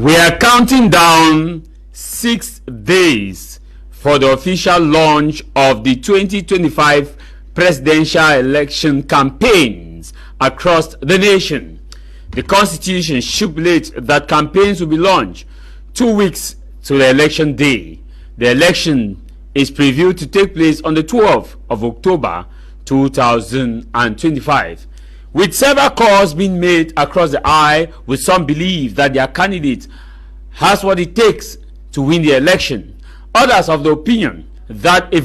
We are counting down 6 days for the official launch of the 2025 presidential election campaigns across the nation. The Constitution stipulates that campaigns will be launched 2 weeks to the election day. The election is previewed to take place on the 12th of October 2025. With several calls being made across the aisle, with some believe that their candidate has what it takes to win the election. Others of the opinion that a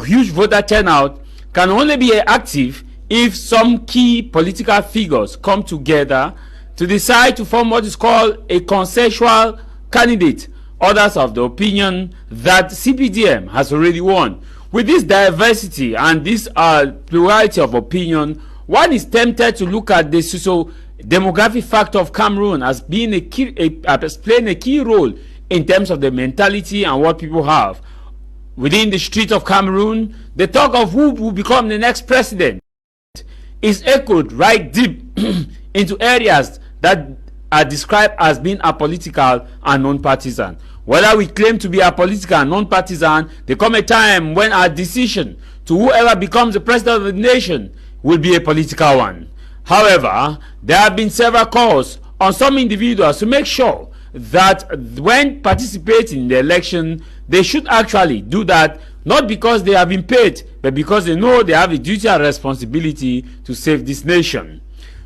huge voter turnout can only be active if some key political figures come together to decide to form what is called a consensual candidate. Others of the opinion that CPDM has already won. With this diversity and this plurality of opinion, one is tempted to look at the socio-demographic factor of Cameroon as being playing a key role in terms of the mentality and what people have. Within the street of Cameroon, the talk of who will become the next president is echoed right deep into areas that are described as being apolitical and non-partisan. Whether we claim to be apolitical and non-partisan, there come a time when our decision to whoever becomes the president of the nation will be a political one. However, there have been several calls on some individuals to make sure that when participating in the election, they should actually do that not because they have been paid, but because they know they have a duty and responsibility to save this nation.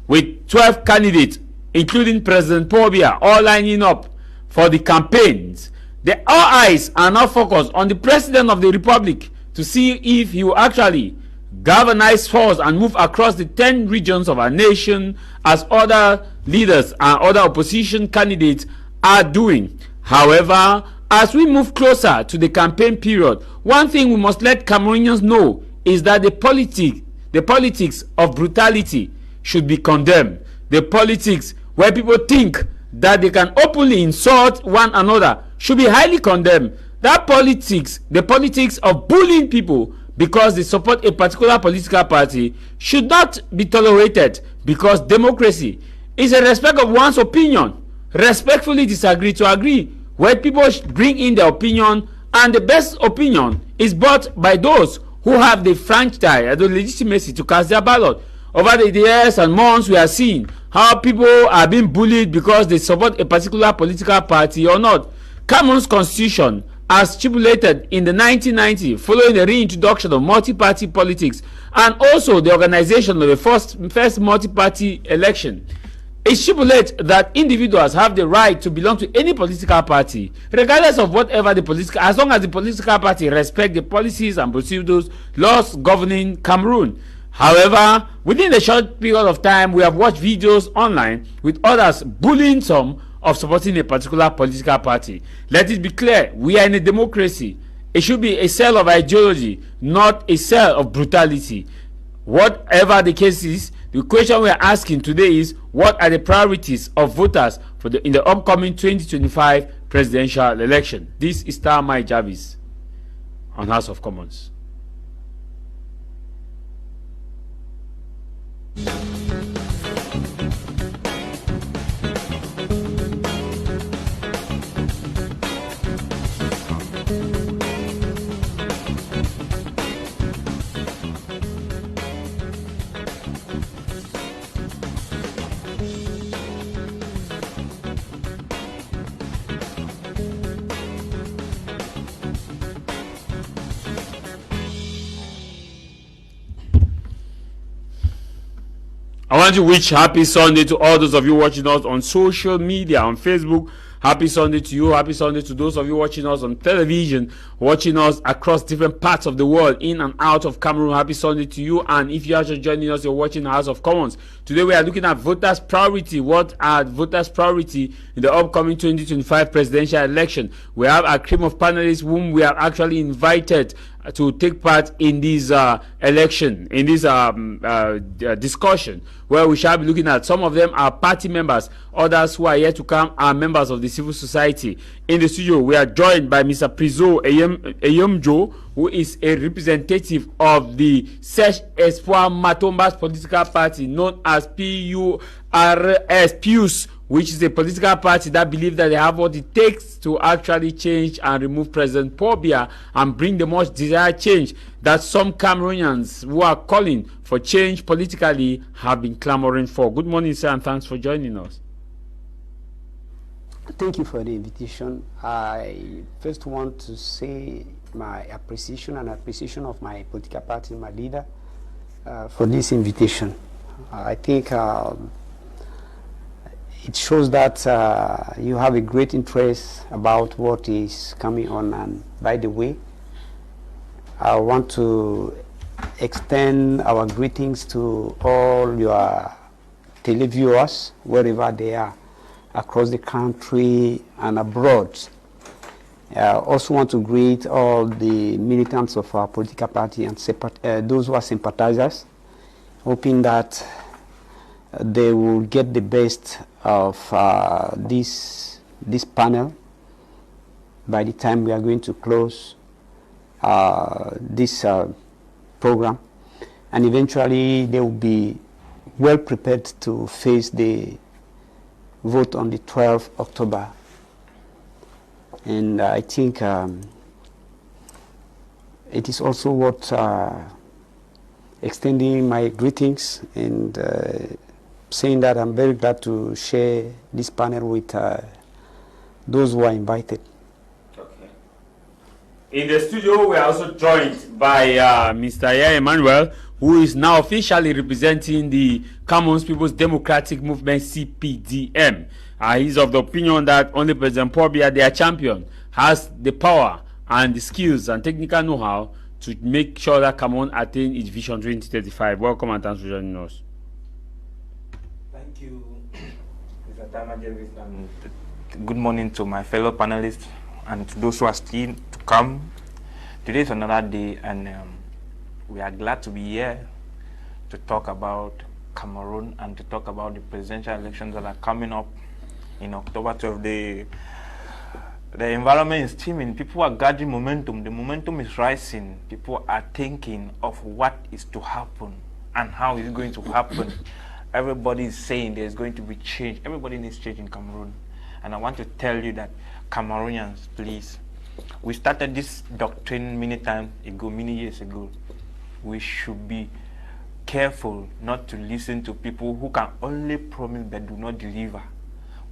With 12 candidates, including President Paul Biya, all lining up for the campaigns, all eyes are now focused on the President of the Republic to see if he will actually galvanize force and move across the 10 regions of our nation as other leaders and other opposition candidates are doing. However, as we move closer to the campaign period, one thing we must let Cameroonians know is that the politics of brutality should be condemned. The politics where people think that they can openly insult one another should be highly condemned. That politics, the politics of bullying people because they support a particular political party, should not be tolerated, because democracy is a respect of one's opinion. Respectfully disagree to agree, where people bring in their opinion, and the best opinion is bought by those who have the franchise and the legitimacy to cast their ballot. Over the years and months, we are seeing how people are being bullied because they support a particular political party or not. Cameroon's constitution, as stipulated in the 1990s, following the reintroduction of multi-party politics and also the organization of the first multi-party election, it stipulates that individuals have the right to belong to any political party, regardless of whatever the political, as long as the political party respect the policies and procedures, laws governing Cameroon. However, within a short period of time, we have watched videos online with others bullying some of supporting a particular political party. Let it be clear, we are in a democracy. It should be a cell of ideology, not a cell of brutality. Whatever the case is, the question we are asking today is, what are the priorities of voters in the upcoming 2025 presidential election? This is Tah Mai Javis on House of Commons. I want to wish happy Sunday to all those of you watching us on social media, on Facebook. Happy Sunday to you. Happy Sunday to those of you watching us on television, watching us across different parts of the world, in and out of Cameroon. Happy Sunday to you. And if you are just joining us, you're watching the House of Commons. Today we are looking at voters' priority. What are voters' priority in the upcoming 2025 presidential election? We have a cream of panelists whom we have actually invited to take part in this election, in this discussion, where we shall be looking at. Some of them are party members, others who are yet to come are members of the civil society. In the studio, we are joined by Mr. Prizo Eyemjo, who is a representative of the Search Espoir Matomba's political party, known as PURS, which is a political party that believes that they have what it takes to actually change and remove President Paul Biya and bring the much desired change that some Cameroonians who are calling for change politically have been clamoring for. Good morning, sir, and thanks for joining us. Thank you for the invitation. I first want to say my appreciation of my political party, my leader, for this invitation. I think it shows that you have a great interest about what is coming on. And by the way, I want to extend our greetings to all your televiewers, wherever they are, across the country and abroad. I also want to greet all the militants of our political party and those who are sympathizers, hoping that they will get the best of this panel by the time we are going to close this program, and eventually they will be well prepared to face the vote on the 12th October. And I think it is also worth extending my greetings and saying that I'm very glad to share this panel with those who are invited. Okay. In the studio, we are also joined by Mr. Yaya Emmanuel, who is now officially representing the Cameroon People's Democratic Movement, CPDM. He's of the opinion that only President Paul Biya, their champion, has the power and the skills and technical know-how to make sure that Cameroon attain its Vision 2035. Welcome and thanks for joining us. Thank you, Mr. Tah Mai Javis, and good morning to my fellow panelists and to those who are still to come. Today is another day, and we are glad to be here to talk about Cameroon and to talk about the presidential elections that are coming up in October 12th. The environment is steaming. People are gathering momentum. The momentum is rising. People are thinking of what is to happen and how it's going to happen. Everybody is saying there's going to be change. Everybody needs change in Cameroon. And I want to tell you that, Cameroonians, please, we started this doctrine many years ago. We should be careful not to listen to people who can only promise but do not deliver.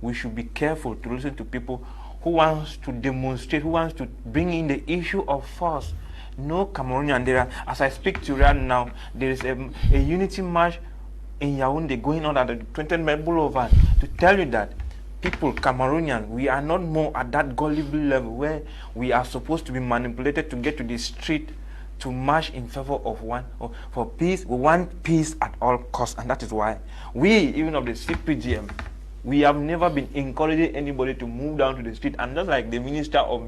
We should be careful to listen to people who wants to demonstrate, who wants to bring in the issue of force. No Cameroonian, as I speak to you right now, there is a unity march in Yaoundé going on at the 20th Boulevard to tell you that people, Cameroonians, we are not more at that gullible level where we are supposed to be manipulated to get to the street to march in favor of for peace. We want peace at all costs, and that is why we, even of the CPGM, we have never been encouraging anybody to move down to the street. And just like the Minister of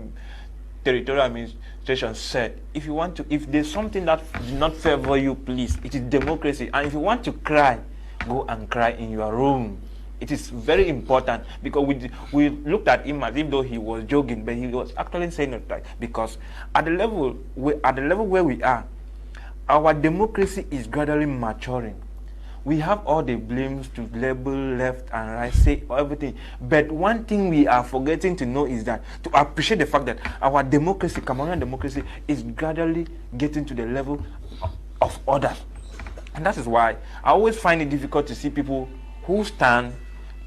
Territorial Administration said, if there's something that does not favor you, please, it is democracy. And if you want to cry, go and cry in your room. It is very important, because we looked at him as if though he was joking, but he was actually saying it right. Because at the level where we are, our democracy is gradually maturing. We have all the blames to label left and right, say everything. But one thing we are forgetting to know is that, to appreciate the fact that our democracy, Cameroonian democracy, is gradually getting to the level of others. And that is why I always find it difficult to see people who stand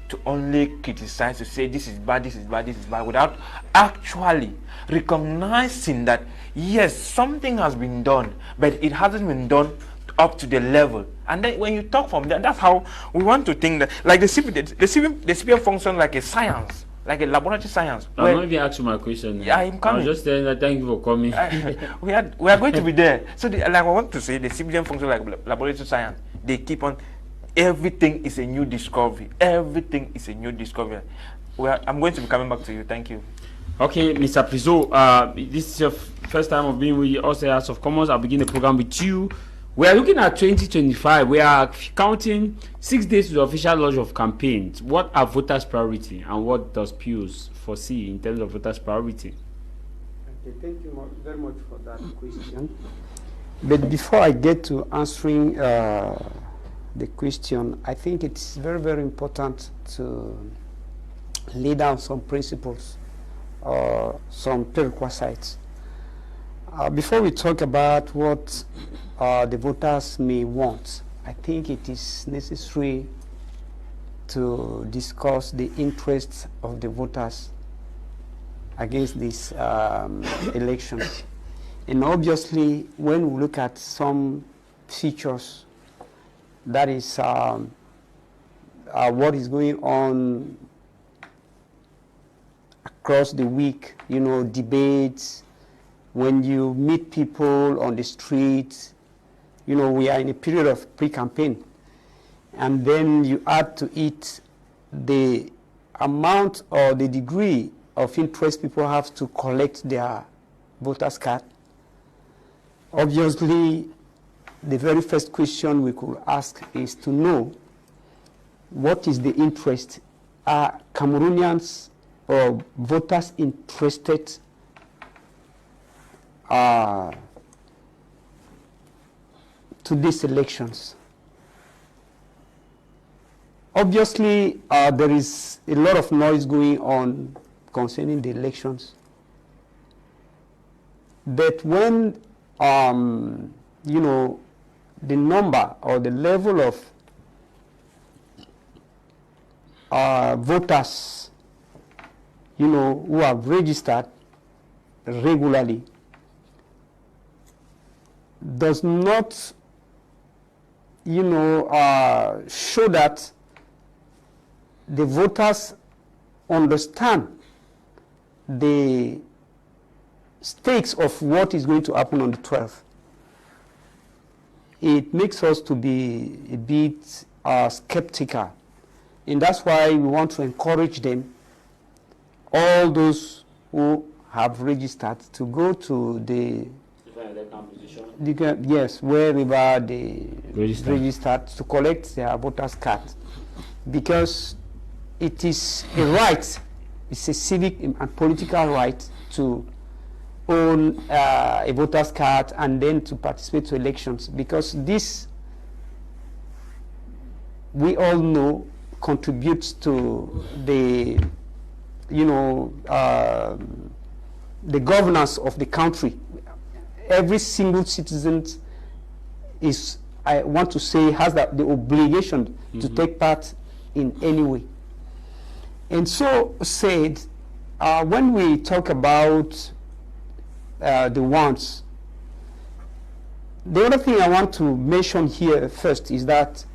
to only criticize, to say this is bad, this is bad, this is bad, without actually recognizing that, yes, something has been done, but it hasn't been done up to the level. And then when you talk from there, that's how we want to think that, like the CPM functions like a science, like a laboratory science. I'm not even asking my question. Yeah, I'm coming. I'm just saying that thank you for coming. We are going to be there. So like I want to say, the CPM functions like laboratory science. They keep on, everything is a new discovery. Everything is a new discovery. I'm going to be coming back to you. Thank you. Okay, Mr. Priso, this is your first time of being with us, House of Commons. I'll begin the program with you. We are looking at 2025. We are counting 6 days to the official launch of campaigns. What are voters' priority, and what does Pius foresee in terms of voters' priority? Okay, thank you very much for that question. But before I get to answering the question, I think it's very, very important to lay down some principles or some prerequisites. Before we talk about what the voters may want, I think it is necessary to discuss the interests of the voters against this election. And obviously, when we look at some features, that is what is going on across the week, you know, debates, when you meet people on the streets, you know, we are in a period of pre-campaign. And then you add to it the amount or the degree of interest people have to collect their voters' card. Obviously, the very first question we could ask is to know what is the interest. Are Cameroonians or voters interested to these elections? Obviously, there is a lot of noise going on concerning the elections. But when, you know, the number or the level of voters, you know, who have registered regularly does not, you know, show that the voters understand the stakes of what is going to happen on the 12th. It makes us to be a bit skeptical. And that's why we want to encourage them, all those who have registered, to go to yes, wherever they registered, to collect their voters' card. Because it is a right, it's a civic and political right to own a voter's card and then to participate to elections, because this, we all know, contributes to the, you know, the governance of the country. Every single citizen is, I want to say, has the obligation to take part in any way. And so said, when we talk about the wants, the other thing I want to mention here first is that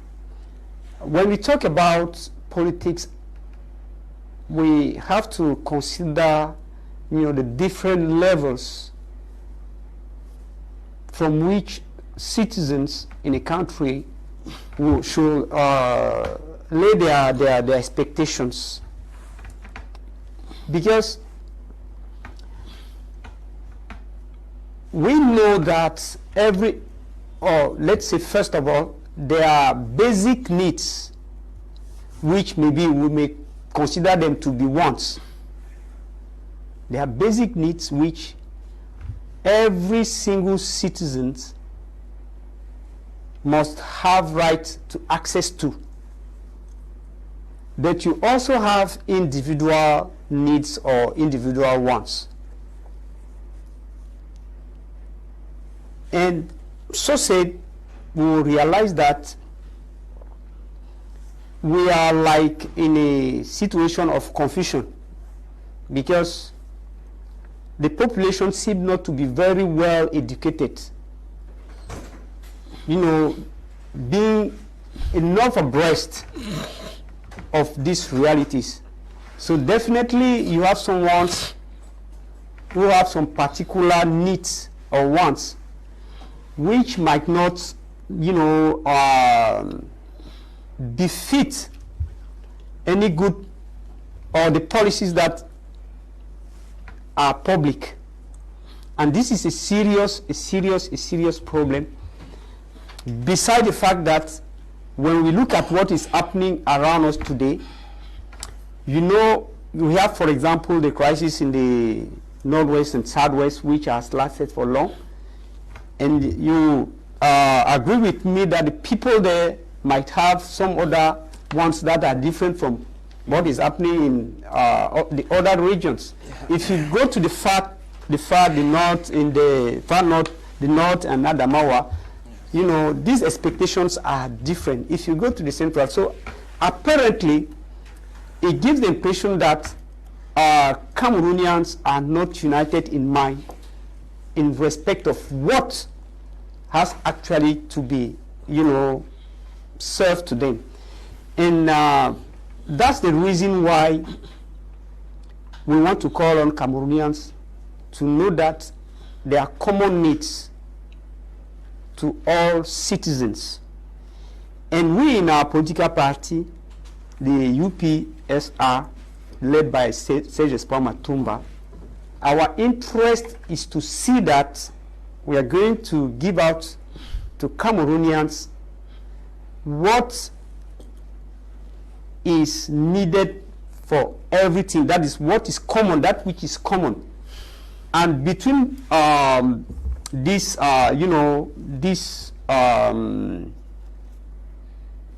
when we talk about politics, we have to consider, you know, the different levels from which citizens in a country should lay their expectations. Because we know that let's say, first of all, there are basic needs which maybe we may consider them to be wants. There are basic needs which every single citizen must have right to access to. But you also have individual needs or individual wants. And so said, we will realize that we are like in a situation of confusion, because the population seems not to be very well educated, you know, being enough abreast of these realities. So definitely you have someone who have some particular needs or wants which might not, you know, befit any good or the policies that are public. And this is a serious problem, beside the fact that when we look at what is happening around us today, you know, we have, for example, the crisis in the Northwest and Southwest, which has lasted for long. And you agree with me that the people there might have some other ones that are different from what is happening in the other regions. If you go to the far north, in the far north, the north and Adamawa, you know, these expectations are different. If you go to the central, so apparently it gives the impression that Cameroonians are not united in mind in respect of what has actually to be, you know, served to them. And that's the reason why we want to call on Cameroonians to know that there are common needs to all citizens. And we in our political party, the UPSR, led by Serge Matumba, our interest is to see that we are going to give out to Cameroonians what is needed for everything. That is what is common, that which is common. And between these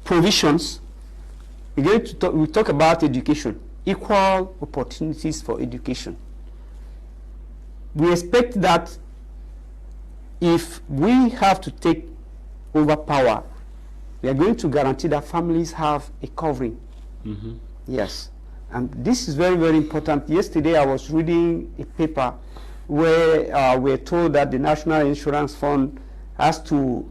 provisions, we talk about education, equal opportunities for education. We expect that if we have to take over power, we are going to guarantee that families have a covering. Mm-hmm. Yes. And this is very, very important. Yesterday I was reading a paper where we're told that the National Insurance Fund has to,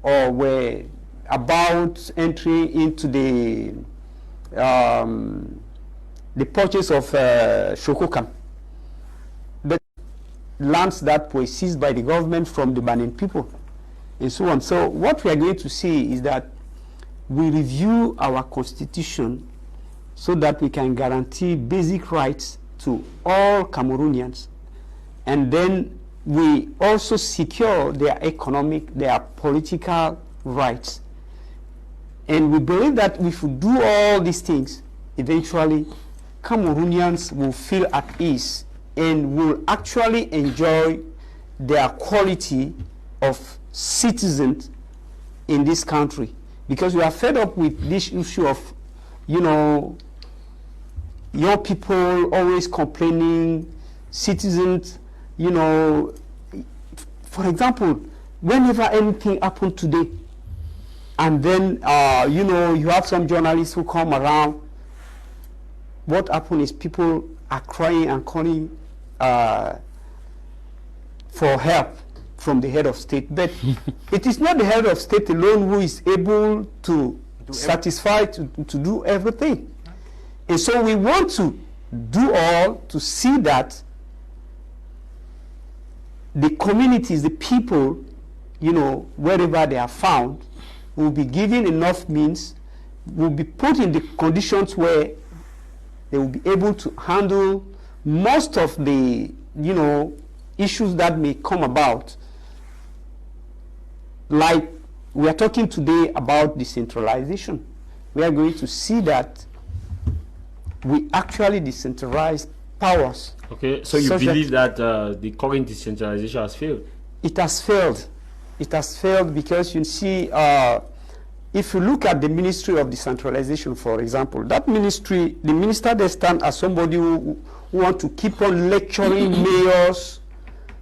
or we're about entry into the purchase of Shokokam, but lands that were seized by the government from the Benin people, and so on. So what we are going to see is that we review our constitution so that we can guarantee basic rights to all Cameroonians, and then we also secure their economic, their political rights. And we believe that if we do all these things, eventually Cameroonians will feel at ease and will actually enjoy their quality of citizens in this country. Because we are fed up with this issue of, you know, young people always complaining, citizens, you know. For example, whenever anything happened today, and then, you know, you have some journalists who come around, what happens is people are crying and calling for help from the head of state. But it is not the head of state alone who is able to satisfy, to do everything. And so we want to do all to see that the communities, the people, you know, wherever they are found, will be given enough means, will be put in the conditions where they will be able to handle most of the, you know, issues that may come about. Like we are talking today about decentralization. We are going to see that we actually decentralize powers. Okay, so you believe that the current decentralization has failed? It has failed. It has failed because you see, if you look at the Ministry of Decentralization, for example, that ministry, the minister, they stand as somebody who want to keep on lecturing mayors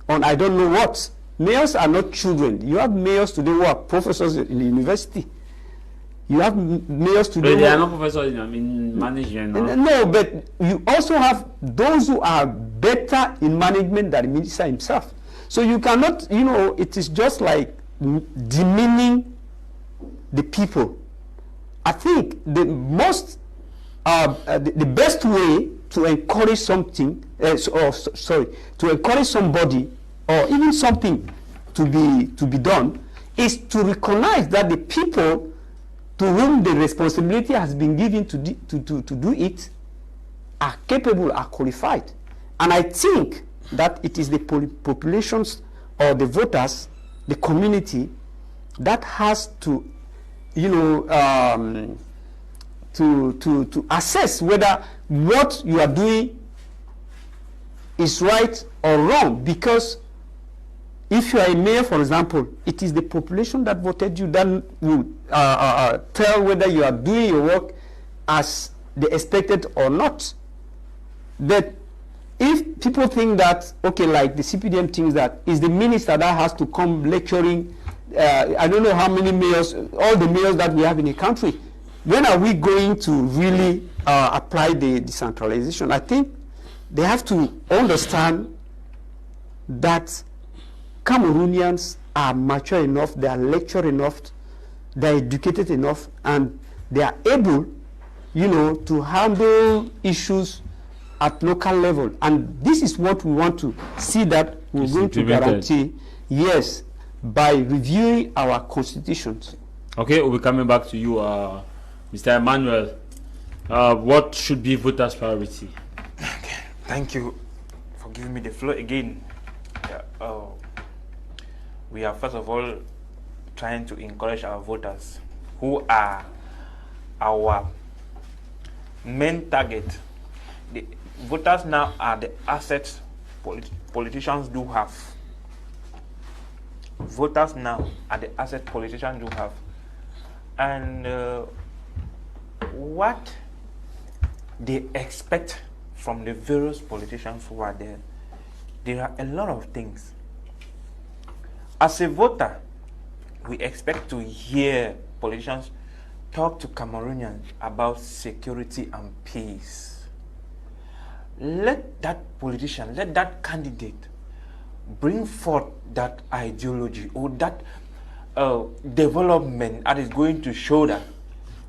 on I don't know what. Mayors are not children. You have mayors today who are professors in the university. You have mayors today. But they are not professors in management. No, but you also have those who are better in management than the minister himself. So you cannot, you know, it is just like demeaning the people. I think the most, the best way to encourage something, to encourage somebody or even something to be done, is to recognize that the people to whom the responsibility has been given to do it are capable, are qualified. And I think that it is the populations or the voters, the community, that has to, you know, to assess whether what you are doing is right or wrong. Because if you are a mayor, for example, it is the population that voted you that will tell whether you are doing your work as they expect it or not. But if people think that, okay, like the CPDM thinks that is the minister that has to come lecturing, I don't know how many mayors, all the mayors that we have in the country, when are we going to really apply the decentralization? I think they have to understand that Cameroonians are mature enough, they are lectured enough, they are educated enough, and they are able, you know, to handle issues at local level. And this is what we want to see that we're going to guarantee, yes, by reviewing our constitutions. Okay, we'll be coming back to you, Mr. Emmanuel. What should be voters' priority? Okay, thank you for giving me the floor again. We are first of all trying to encourage our voters, who are our main target. The voters now are the assets politicians do have. Voters now are the assets politicians do have. And what they expect from the various politicians who are there are a lot of things. As a voter, we expect to hear politicians talk to Cameroonians about security and peace. Let that politician, let that candidate bring forth that ideology or that development that is going to show that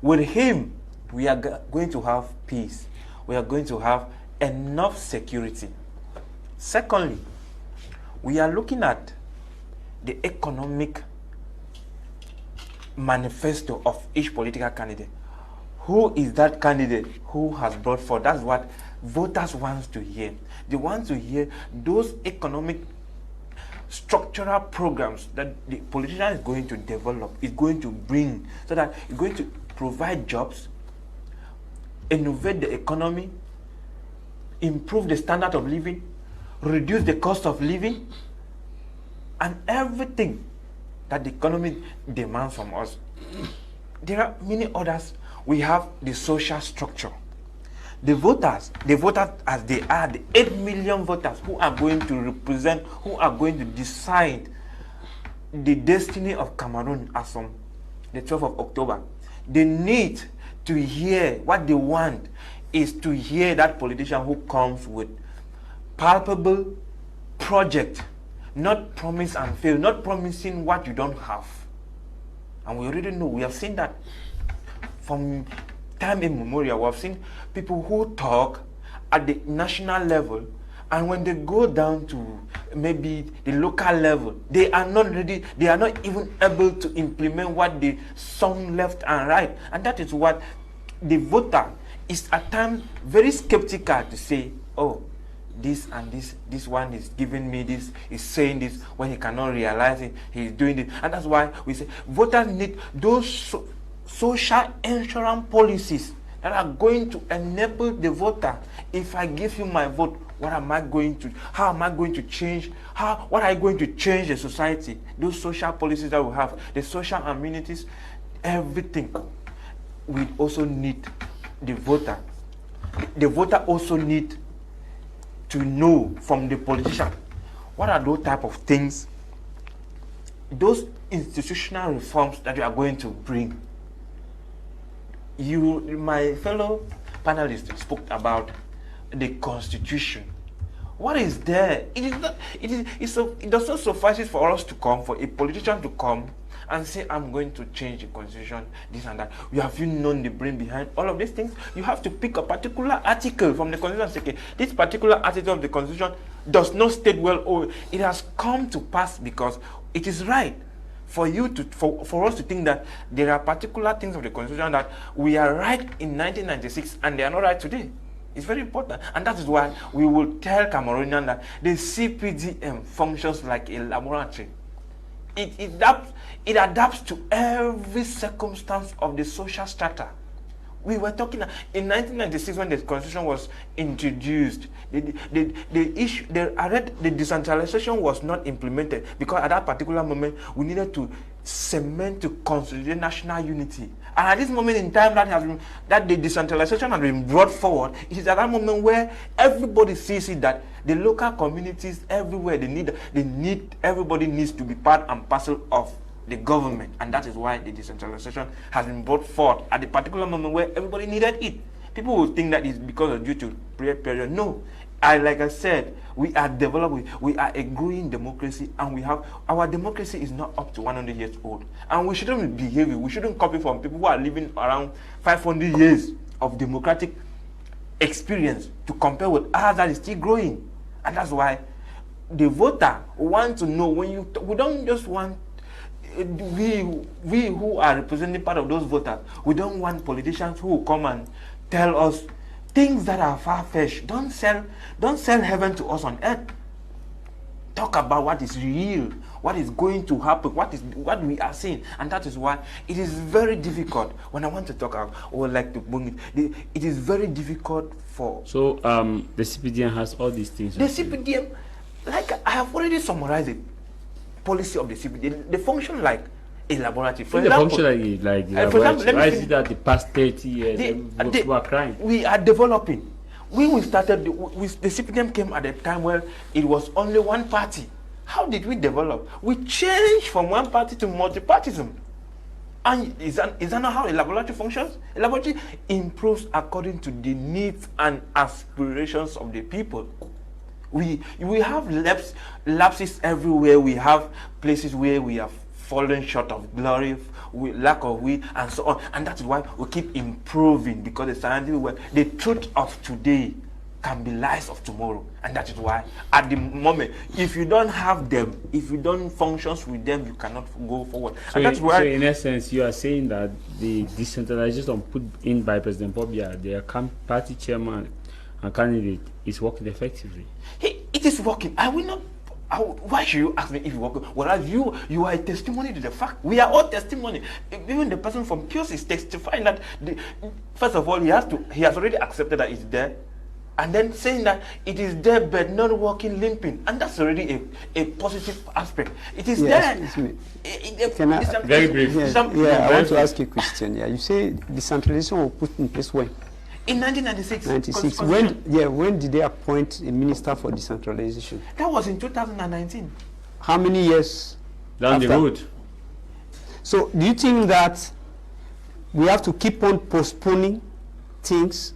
with him we are going to have peace, we are going to have enough security. Secondly, we are looking at the economic manifesto of each political candidate. Who is that candidate who has brought forth? That's what voters want to hear. They want to hear those economic structural programs that the politician is going to develop, is going to bring, so that it's going to provide jobs, innovate the economy, improve the standard of living, reduce the cost of living, and everything that the economy demands from us. There are many others. We have the social structure. The voters as they are, the 8 million voters who are going to represent, who are going to decide the destiny of Cameroon as from the 12th of October. They need to hear, what they want is to hear that politician who comes with palpable project, not promise and fail, not promising what you don't have. And we already know, we have seen that from time immemorial. We have seen people who talk at the national level, and when they go down to maybe the local level, they are not ready, they are not even able to implement what they sung left and right. And that is what the voter is at times very skeptical to say, oh, this and this one is giving me this, is saying this, when he cannot realize it, he's doing it. And that's why we say voters need those social insurance policies that are going to enable the voter. If I give you my vote, what am I going to, how am I going to change, what are you going to change the society? Those social policies that we have, the social amenities, everything. We also need the voter. The voter also need to know from the politician what are those type of things, those institutional reforms that you are going to bring. You, my fellow panelists, spoke about the constitution. What is there? It does not suffice for us to come, for a politician to come and say, I'm going to change the constitution, this and that. Have you known the brain behind all of these things? You have to pick a particular article from the constitution and say, okay, this particular article of the constitution does not state well, or it has come to pass because it is right. For us to think that there are particular things of the constitution that we are right in 1996 and they are not right today. It's very important, and that is why we will tell Cameroonians that the CPDM functions like a laboratory. It adapts to every circumstance of the social strata. We were talking in 1996 when the constitution was introduced. The decentralization was not implemented because at that particular moment we needed to cement, to consolidate national unity. And at this moment in time that the decentralization has been brought forward, it is at that moment where everybody sees it that the local communities everywhere, everybody needs to be part and parcel of the government. And that is why the decentralization has been brought forth at the particular moment where everybody needed it. People will think that it's because of due to pressure. No. Like I said, we are developing, we are a growing democracy, and our democracy is not up to 100 years old. And we shouldn't behave, we shouldn't copy from people who are living around 500 years of democratic experience to compare with ours that is still growing. And that's why the voter wants to know we don't just want, we who are representing part of those voters, we don't want politicians who will come and tell us things that are far-fetched. Don't sell heaven to us on earth. Talk about what is real, what is going to happen, what we are seeing. And that is why it is very difficult. When I want to talk, I would like to bring it. It is very difficult for... So the CPDM has all these things. The CPDM, like I have already summarized it, policy of the CPDM, they function like a laboratory. For example, why is it that the past 30 years people are crying? We are developing. When we started, the CPDM came at a time where it was only one party. How did we develop? We changed from one party to multi-partyism. And is that not how a laboratory functions? A laboratory improves according to the needs and aspirations of the people. We have lapses everywhere. We have places where we have fallen short of glory, lack of will, and so on. And that's why we keep improving, because the scientific way, the truth of today can be lies of tomorrow. And that is why at the moment, if you don't have them, if you don't function with them, you cannot go forward. So, and that's why, so in essence, you are saying that the decentralization put in by President Bobia, the party chairman and candidate, is working effectively. It is working. I will not. Why should you ask me if it's working? Whereas you are a testimony to the fact. We are all testimony. Even the person from Pios is testifying that first of all he has already accepted that it's there, and then saying that it is there but not working, limping, and that's already a positive aspect. It is there. Very brief. I want to ask you a question. Yeah, you say decentralization was put in place when? In 1996. When did they appoint a minister for decentralization? That was in 2019. How many years down the road? So do you think that we have to keep on postponing things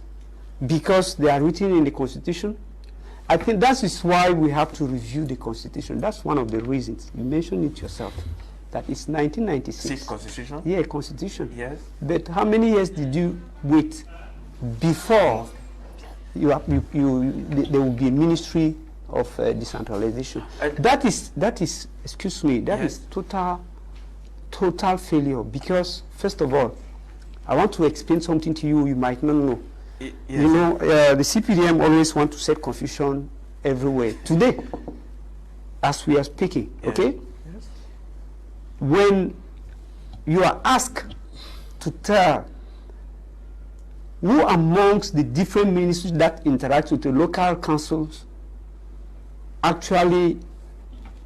because they are written in the Constitution? I think that is why we have to review the Constitution. That's one of the reasons. You mentioned it yourself. That it's 1996. Constitution? Yeah, Constitution. Yes. But how many years did you wait before there will be a ministry of decentralization? That is excuse me, that is total failure, because first of all, I want to explain something to you might not know. Yes. You know, the CPDM always want to set confusion everywhere. Today, as we are speaking, okay? Yes. When you are asked to tell who amongst the different ministries that interact with the local councils actually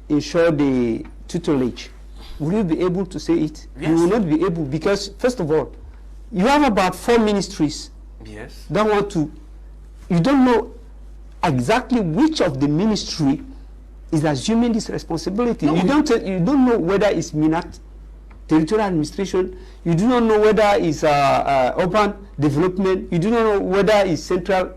ensure the tutelage, will you be able to say it? Yes. You will not be able, because first of all, you have about 4 ministries. Yes. That want to, you don't know exactly which of the ministry is assuming this responsibility. No, you don't know whether it's MINAT, territorial administration. You do not know whether it's urban development. You do not know whether it's central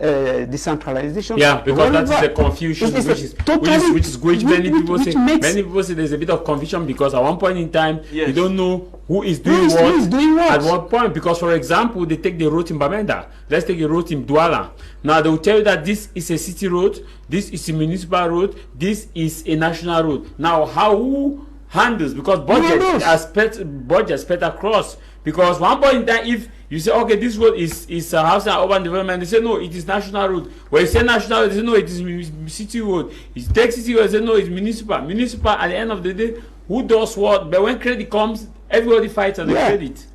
decentralization. Yeah, because that is a confusion which many people say. Many people say there's a bit of confusion because at one point in time you don't know who is doing what at what point. Because for example, they take the road in Bamenda. Let's take a road in Douala. Now they will tell you that this is a city road, this is a municipal road, this is a national road. Now who handles, because budget spread across, because one point in time if you say okay this road is housing and urban development, they say no, it is national road. When you say national road, they say no, it is city road. It's take city road, they say no, it's municipal. At the end of the day, who does what? But when credit comes, everybody fights on the credit.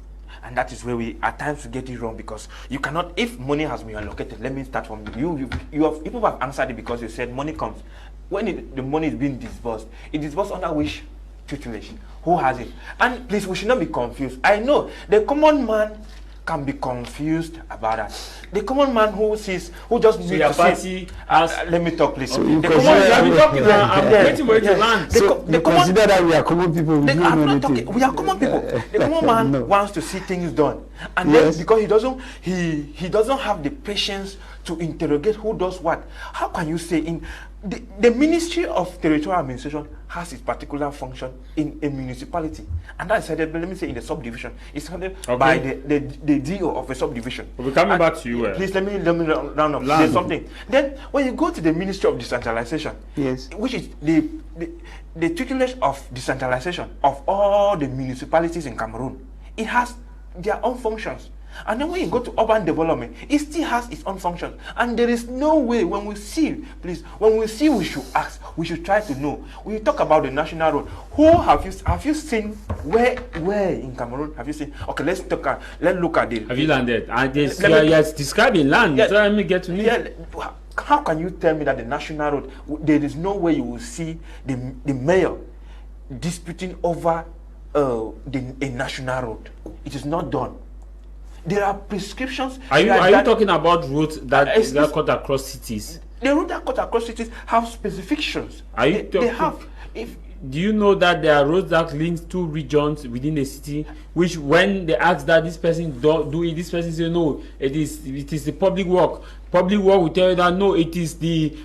And that is where we at times we get it wrong, because you cannot, if money has been allocated, let me start from you have people have answered it because you said money comes when the money is being disbursed. It disbursed under which tutelage? Who has it? And please, we should not be confused. I know the common man can be confused about that. The common man who sees, who just needs to see. Let me talk, please. So the you common consider- man, talking now. I'm waiting for you to land. So you consider that we are common people. We I'm don't know not talking. anything. We are common people. The common man No. wants to see things done, and Yes. then because he doesn't have the patience to interrogate who does what. How can you say in the Ministry of Territorial Administration has its particular function in a municipality, and that's headed, let me say, in the subdivision. It's headed by the DO of a subdivision. We'll be coming back to you. Please let me round up. There's something. Then when you go to the Ministry of Decentralization, Yes. which is the tutelage of decentralization of all the municipalities in Cameroon, it has their own functions. And then when you go to urban development, it still has its own function. And there is no way, when we see, please, when we see, we should ask, we should try to know. When you talk about the national road, who have you seen, where in Cameroon have you seen? Okay, let's look at the. Have you landed? And yes, describing land. Yeah, So let me get to me. Yeah, how can you tell me that the national road, there is no way you will see the mayor disputing over a national road? It is not done. There are prescriptions. Are you talking about roads that cut across cities? The roads that cut across cities have specifications. Are you they have. Do you know that there are roads that link two regions within a city, which when they ask that this person do it, this person say no, it is the public work. Public work will tell you that no, it is the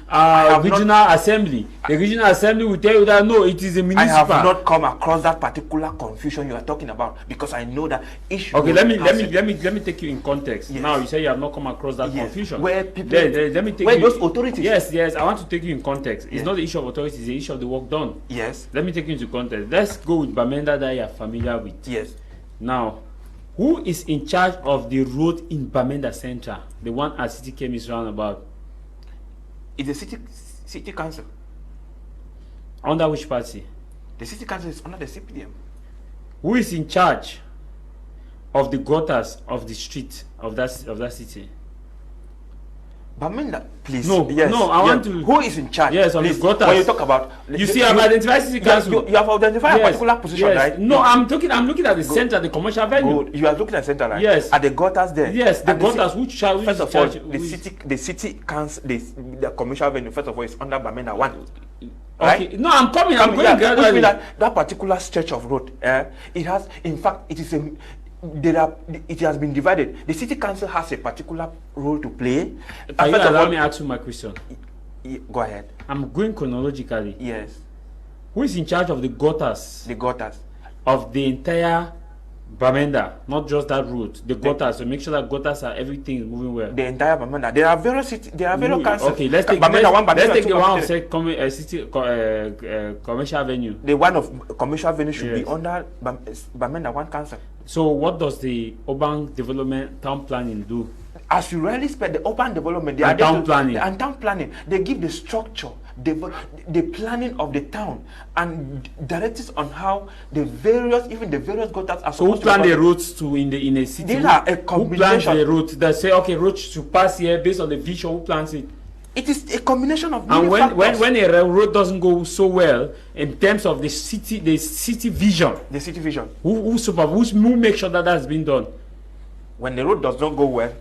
regional assembly. The regional assembly will tell you that no, it is the municipal. I have not come across that particular confusion you are talking about, because I know that issue. Okay, let me take you in context. Yes. Now you say you have not come across that Yes. confusion. Where people, let me take where you, those authorities. Yes, I want to take you in context. It's Yes. not the issue of authorities, it's the issue of the work done. Yes. Let me take you into context. Let's go with Bamenda that you are familiar with. Yes. Now, who is in charge of the road in Bamenda Central? The one at City Chemist roundabout. It's the city council. Under which party? The city council is under the CPDM. Who is in charge of the gutters of the street of that city? Bamenda, please. No, yes, no, I want to. Who is in charge? Yes, of the please, gutters. when you talk about, You see, I've identified city council. You have identified a particular position, yes. right? No, I'm looking at the center, the commercial venue. Good. You are looking at center, right? Yes. At the gutters there. Yes, the And gutters. Which First of all, which, the city council, the commercial venue. First of all, is under Bamenda 1. Right? Okay. No, I'm coming. I'm going Yeah, gradually. which means that particular stretch of road, it has, in fact, it has been divided. The city council has a particular role to play. Can you allow me ask you my question? Go ahead. I'm going chronologically. Yes. Who is in charge of the gutters The gutters. of the entire Bamenda, not just that road, the gutters, to make sure that gutters are everything is moving well. The entire Bamenda. There are various councils. Okay, let's take Bamenda 1, Bamenda let's take 2, the one Bamenda of city commercial avenue. The one of commercial avenue should be Yes. under Bamenda 1 council. So what does the urban development town planning do? As you really spend the urban development, And town planning. And town planning, they give the structure, the planning of the town, and directives on how the various gutters are So who supposed plan to the roads in a city? These are a Who plans combination. the route? They say okay, roads should pass here based on the vision. Who plans it? It is a combination of And many factors. when a road doesn't go so well in terms of the city vision, The city vision. who make sure that that's been done? When the road does not go well,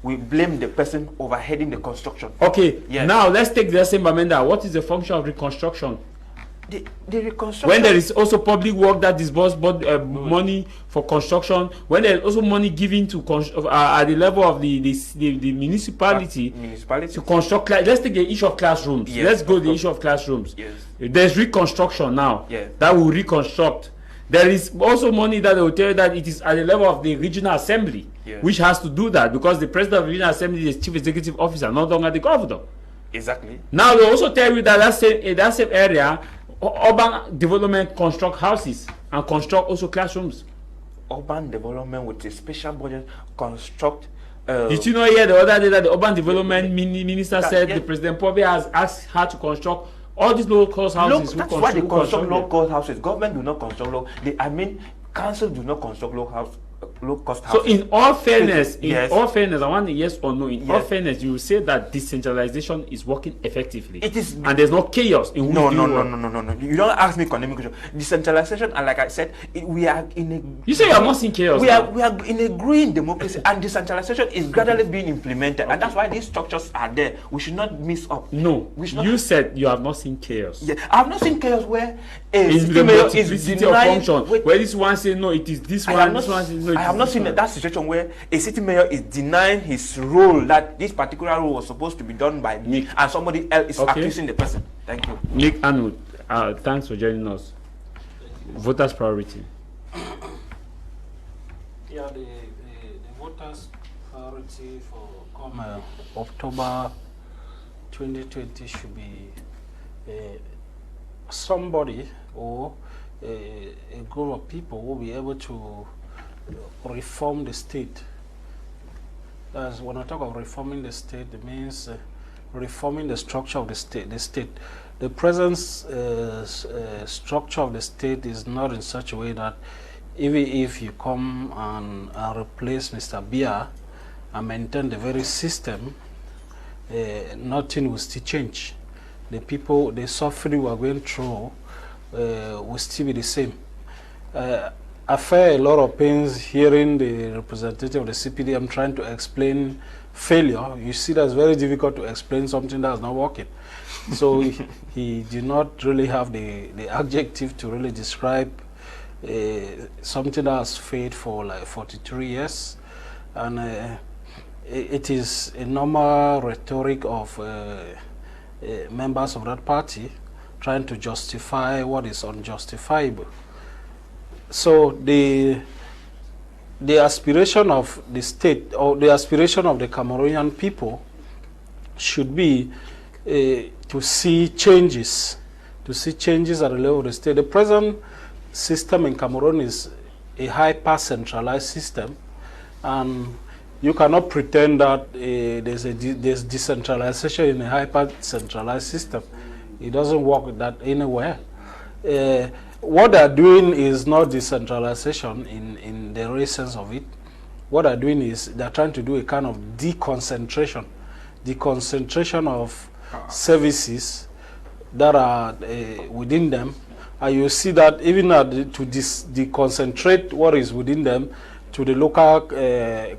we blame the person overheading the construction. Okay, Yes. now let's take the same Bamenda. What is the function of reconstruction? The reconstruction. When there is also public work that disburse money for construction, when there is also money given to at the level of the municipality to construct. Let's take the issue of classrooms. Yes, Let's go of the course. issue of classrooms. Yes. There's reconstruction now. Yes. That will reconstruct. There is also money that they will tell you that it is at the level of the regional assembly, Yes. which has to do that because the president of the regional assembly is chief executive officer, not longer the governor. Exactly. Now they also tell you that in that same area, urban development construct houses and construct also classrooms. Urban development with a special budget construct. Did you know here the other day that the urban development minister said yeah. the president probably has asked her to construct all these low-cost houses? That's why they construct low-cost houses. Government do not construct council do not construct low-cost So housing. in all fairness, Yes. I want a yes or no. In all Yes. fairness, you will say that decentralization is working effectively. It is, and there's no chaos in who's no, doing no, what. no, no, no, no. You don't ask me economic question. Decentralization, and like I said, we are in a. You say you have not seen chaos. We now. are in a growing democracy, and decentralization is gradually being implemented, and that's why these structures are there. We should not miss up. No, we should not. you said you have not seen chaos. Yeah, I have not seen chaos where a In city the mayor is multiplicity of denying. function, Wait, where this one say no, it is this one. This one says no. I have not seen that situation where a city mayor is denying his role, that this particular role was supposed to be done by me, and somebody else is accusing the person. Thank you. Nick Arnold, thanks for joining us. Voters' priority. Yeah, the voters' priority for October 2020 should be somebody or a group of people who will be able to reform the state. As when I talk of reforming the state, it means reforming the structure of the state. The present structure of the state is not in such a way that even if you come and replace Mr. Bia and maintain the very system, nothing will still change. The people, the suffering we are going through will still be the same. I felt a lot of pains hearing the representative of the CPDM trying to explain failure. You see, that's very difficult to explain something that's not working. So he did not really have the adjective to really describe something that has failed for like 43 years. And it is a normal rhetoric of members of that party trying to justify what is unjustifiable. So the aspiration of the state, or the aspiration of the Cameroonian people, should be to see changes at the level of the state. The present system in Cameroon is a hyper-centralized system, and you cannot pretend that there's decentralization in a hyper-centralized system. It doesn't work that anywhere. What they're doing is not decentralization in the real sense of it. What they're doing is they're trying to do a kind of deconcentration of services that are within them. And you see that even to deconcentrate what is within them to the local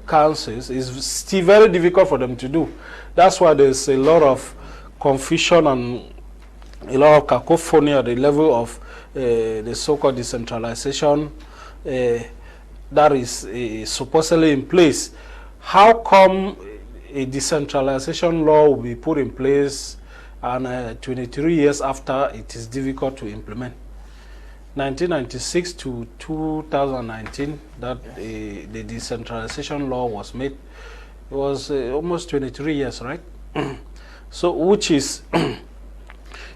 councils is still very difficult for them to do. That's why there's a lot of confusion and a lot of cacophony at the level of the so-called decentralization that is supposedly in place. How come a decentralization law will be put in place and 23 years after it is difficult to implement? 1996 to 2019, that the decentralization law was made. It was almost 23 years, right? So, which is,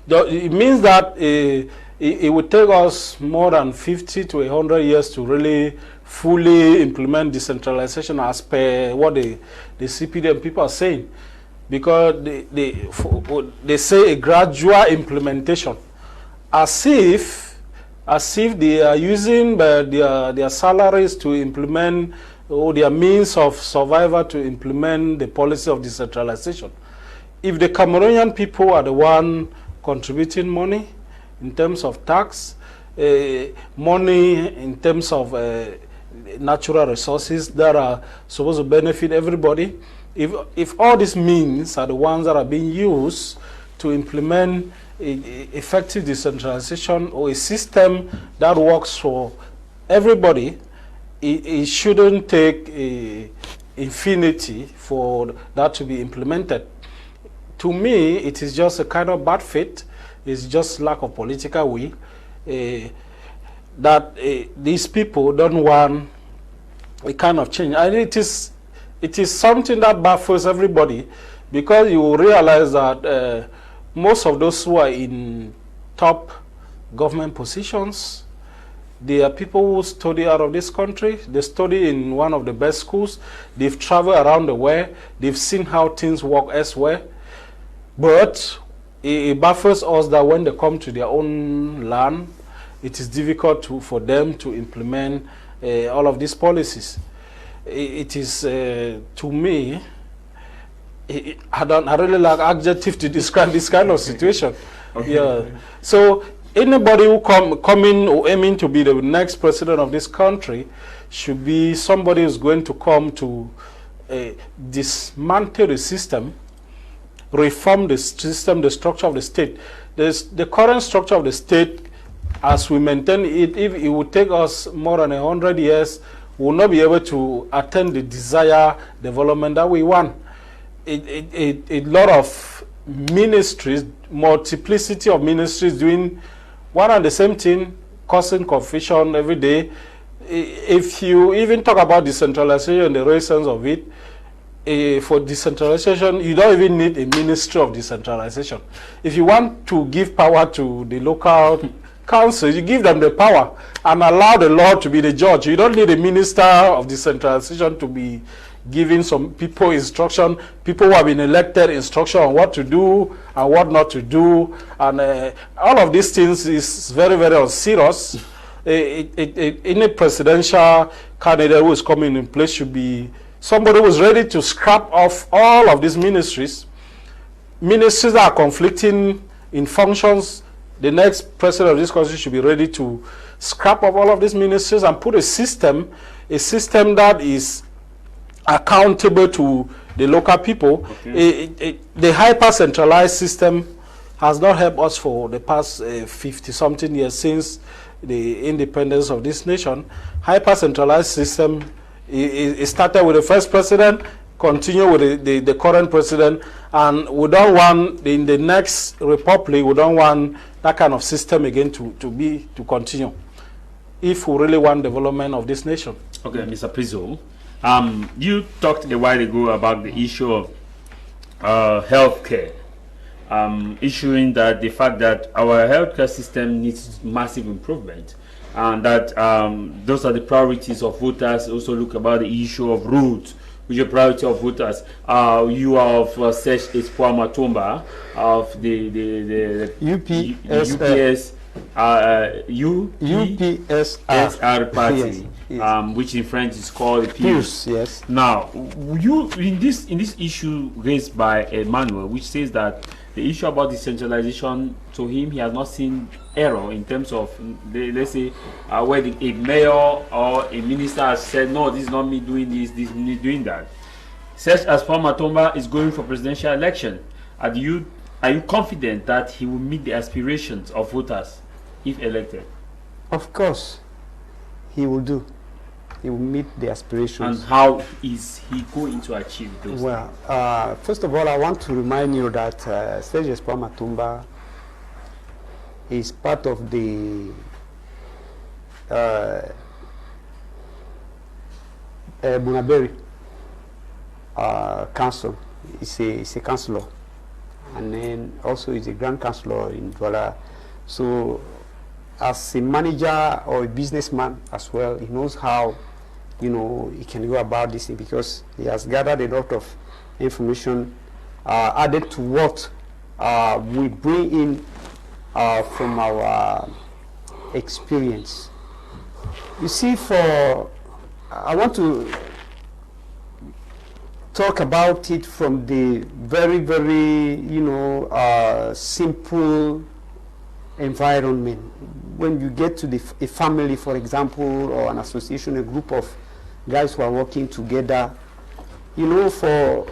it means that it would take us more than 50 to 100 years to really fully implement decentralization as per what the CPDM people are saying, because they say a gradual implementation, as if they are using their salaries to implement, or their means of survival to implement the policy of decentralization. If the Cameroonian people are the one contributing money in terms of tax, money in terms of natural resources that are supposed to benefit everybody, if all these means are the ones that are being used to implement effective decentralization or a system that works for everybody, it shouldn't take infinity for that to be implemented. To me, it is just a kind of bad faith. It's just lack of political will that these people don't want a kind of change. And it is something that baffles everybody, because you will realize that most of those who are in top government positions, they are people who study out of this country. They study in one of the best schools. They've traveled around the world. They've seen how things work elsewhere. But it baffles us that when they come to their own land, it is difficult for them to implement all of these policies. It is, to me, I really like adjective to describe this kind of situation. Okay. Yeah. So anybody who coming or aiming to be the next president of this country should be somebody who's going to come to dismantle the system, reform the system, the structure of the state. The current structure of the state, as we maintain it, if it would take us more than 100 years, we will not be able to attain the desired development that we want. A lot of ministries, multiplicity of ministries doing one and the same thing, causing confusion every day. If you even talk about decentralization and the real sense of it, for decentralization, you don't even need a ministry of decentralization. If you want to give power to the local council, you give them the power and allow the law to be the judge. You don't need a minister of decentralization to be giving some people instruction, people who have been elected instruction on what to do and what not to do. And all of these things is very, very serious. Any presidential candidate who is coming in place should be somebody who is ready to scrap off all of these ministries. Ministries that are conflicting in functions. The next president of this country should be ready to scrap off all of these ministries and put a system that is accountable to the local people. Okay. The hyper-centralized system has not helped us for the past 50-something years since the independence of this nation. Hyper-centralized system, it started with the first president, continue with the current president, and we don't want, in the next republic, we don't want that kind of system again to continue if we really want development of this nation. Okay, Mr. Pizzo. You talked a while ago about the issue of healthcare, issuing that the fact that our healthcare system needs massive improvement, and that those are the priorities of voters. Also look about the issue of roads, which are priority of voters. You are of Search Espoir Matumba of the UPS. UPSR party, yes, yes. Which in French is called PUS. Yes. Now, you in this issue raised by Emmanuel, which says that the issue about decentralization, to him, he has not seen error in terms of let's say where a mayor or a minister has said, no, this is not me doing this is me doing that. Search Espoir Matumba is going for presidential election. Are you confident that he will meet the aspirations of voters if elected? Of course, he will do. He will meet the aspirations. And how is he going to achieve those? Well, first of all, I want to remind you that Search Espoir Matumba is part of the Bunaberi Council. It's a councillor. And then also is a grand councillor in Douala. So as a manager or a businessman as well, he knows how, he can go about this thing, because he has gathered a lot of information added to what we bring in from our experience. You see, I want to talk about it from the very, very, simple environment. When you get to a family, for example, or an association, a group of guys who are working together, for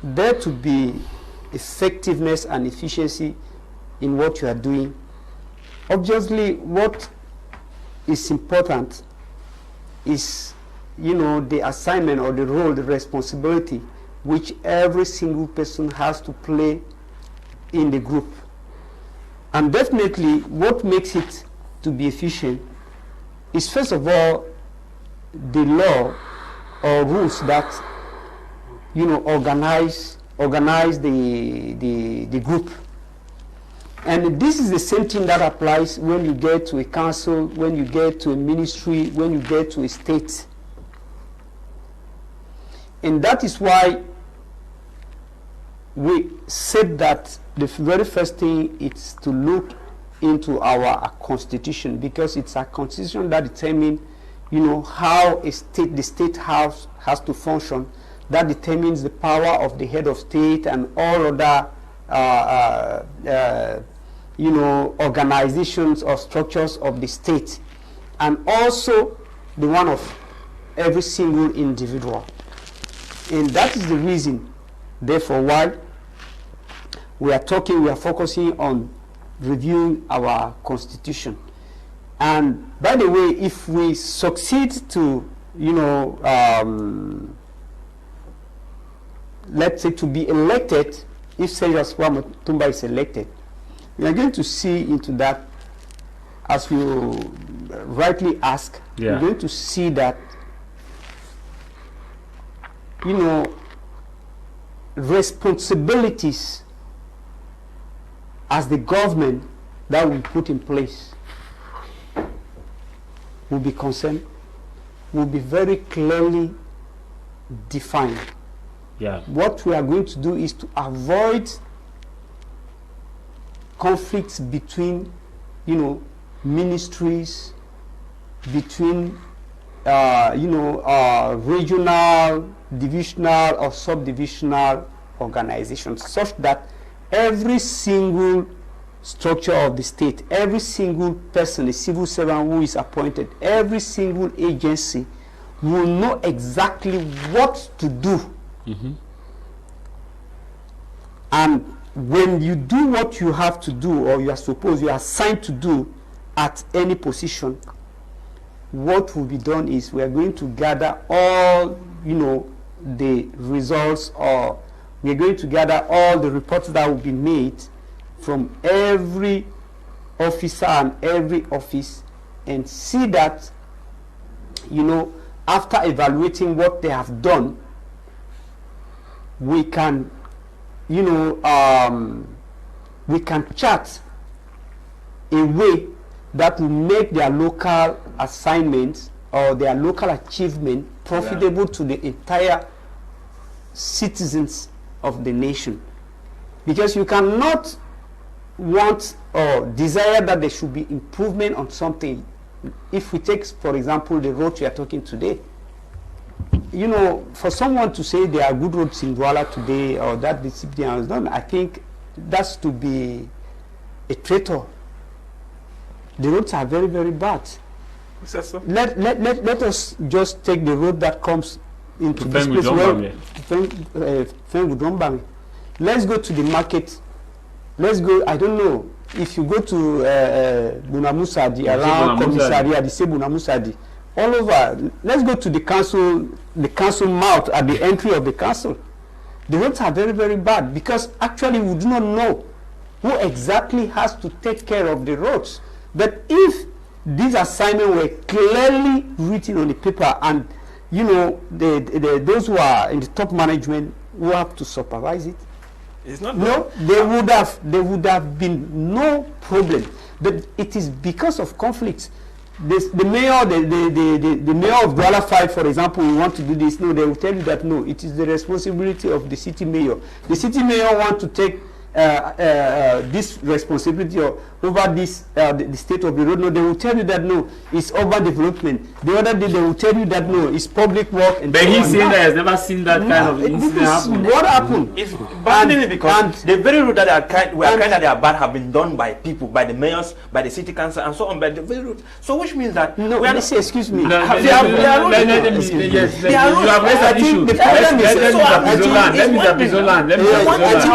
there to be effectiveness and efficiency in what you are doing, obviously what is important is the assignment or the role, the responsibility which every single person has to play in the group. And definitely what makes it to be efficient is, first of all, the law or rules that organize the group. And this is the same thing that applies when you get to a council, when you get to a ministry, when you get to a state. And that is why we said that the very first thing is to look into our constitution, because it's a constitution that determines, you know, how the state house has to function. That determines the power of the head of state and all other you know, organizations or structures of the state, and also the one of every single individual. And that is the reason, therefore, why we are focusing on reviewing our constitution. And by the way, if we succeed to, you know, let's say to be elected, if Sergio Tumba is elected, we are going to see into that, as you rightly ask, we're going to see that, you know, responsibilities as the government that we put in place will be concerned, will be very clearly defined. Yeah. What we are going to do is to avoid conflicts between, you know, ministries, between, you know, regional, divisional, or subdivisional organizations, such that every single structure of the state, every single person, a civil servant who is appointed, every single agency will know exactly what to do. Mm-hmm. And when you do what you have to do, or you are assigned to do at any position, what will be done is we are going to gather all, you know, the results, or we are going to gather all the reports that will be made from every officer and every office, and see that, you know, after evaluating what they have done, we can, you know, we can chart a way that will make their local assignments or their local achievement profitable to the entire citizens of the nation. Because you cannot want or desire that there should be improvement on something. If we take, for example, the road we are talking today, you know, for someone to say there are good roads in Douala today, or that discipline is done, I think that's to be a traitor. The roads are very, very bad. So? Let us just take the road that comes into this place. Let's go to the market. Let's go, I don't know, if you go to Bunamusadi, around Commissariat, the Bunamusadi, all over, let's go to the council mouth at the entry of the council. The roads are very, very bad, because actually we do not know who exactly has to take care of the roads. But if these assignments were clearly written on the paper, and you know, those who are in the top management who have to supervise it, it's not there would have been no problem. But it is because of conflicts. The mayor, the mayor of Douala 5, for example, we want to do this. No, they will tell you that no, it is the responsibility of the city mayor. The city mayor wants to take this responsibility over this the state of the road. No, they will tell you that no, it's urban development. The other day they will tell you that no, it's public work. And but he's saying that he has never seen that kind of incident happen. What happened? It's badly because the very road that are kind that they are bad have been done by people, by the mayors, by the city council, and so on. By the very road. So which means that no, we are say, excuse me. You have raised an issue. I think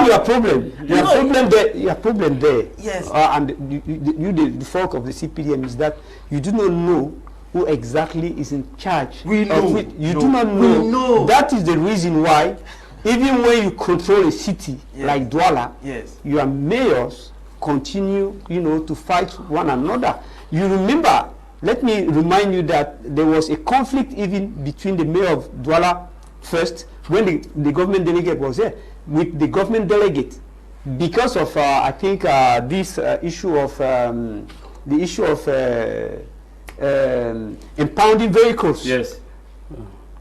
your problem. Your problem there, yes, and the fault of the CPDM is that you do not know who exactly is in charge. We know. You do not know. We know. That is the reason why, even when you control a city like Douala, your mayors continue, you know, to fight one another. You remember? Let me remind you that there was a conflict even between the mayor of Douala first, when the government delegate was there, with the government delegate. Because of, I think, this issue of impounding vehicles. Yes.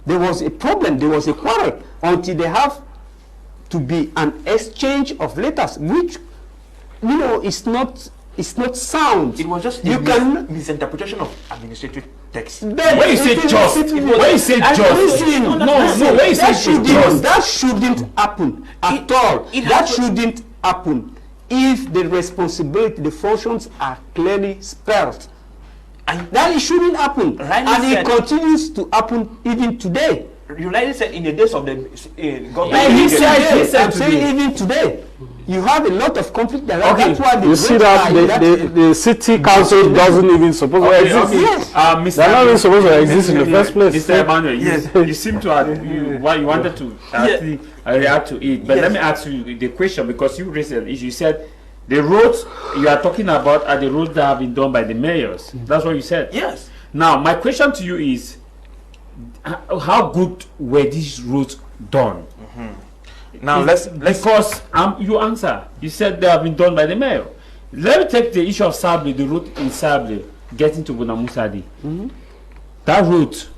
There was a problem, there was a quarrel, until they have to be an exchange of letters, which, you know, is not sound. It was just misinterpretation of administrative text. When you say just, when you say just, when you say just, that shouldn't happen at all. That shouldn't happen if the responsibility, the functions are clearly spelled. And that it shouldn't happen. And it continues to happen even today. You rightly said in the days of the government. And he said, I'm saying even today, you have a lot of conflict. That's why you see that the city council doesn't even supposed to exist. Yes. They're not even supposed to exist in the first place. Mr. Emmanuel, you seem to have you wanted to actually react to it. But let me ask you the question, because you raised an issue. You said the roads you are talking about are the roads that have been done by the mayors. That's what you said. Yes. Now, my question to you is, how good were these roads done? Now let's because you answer. You said they have been done by the mayor. Let me take the issue of Sable, the road in Sable getting to Bonamusadi. That route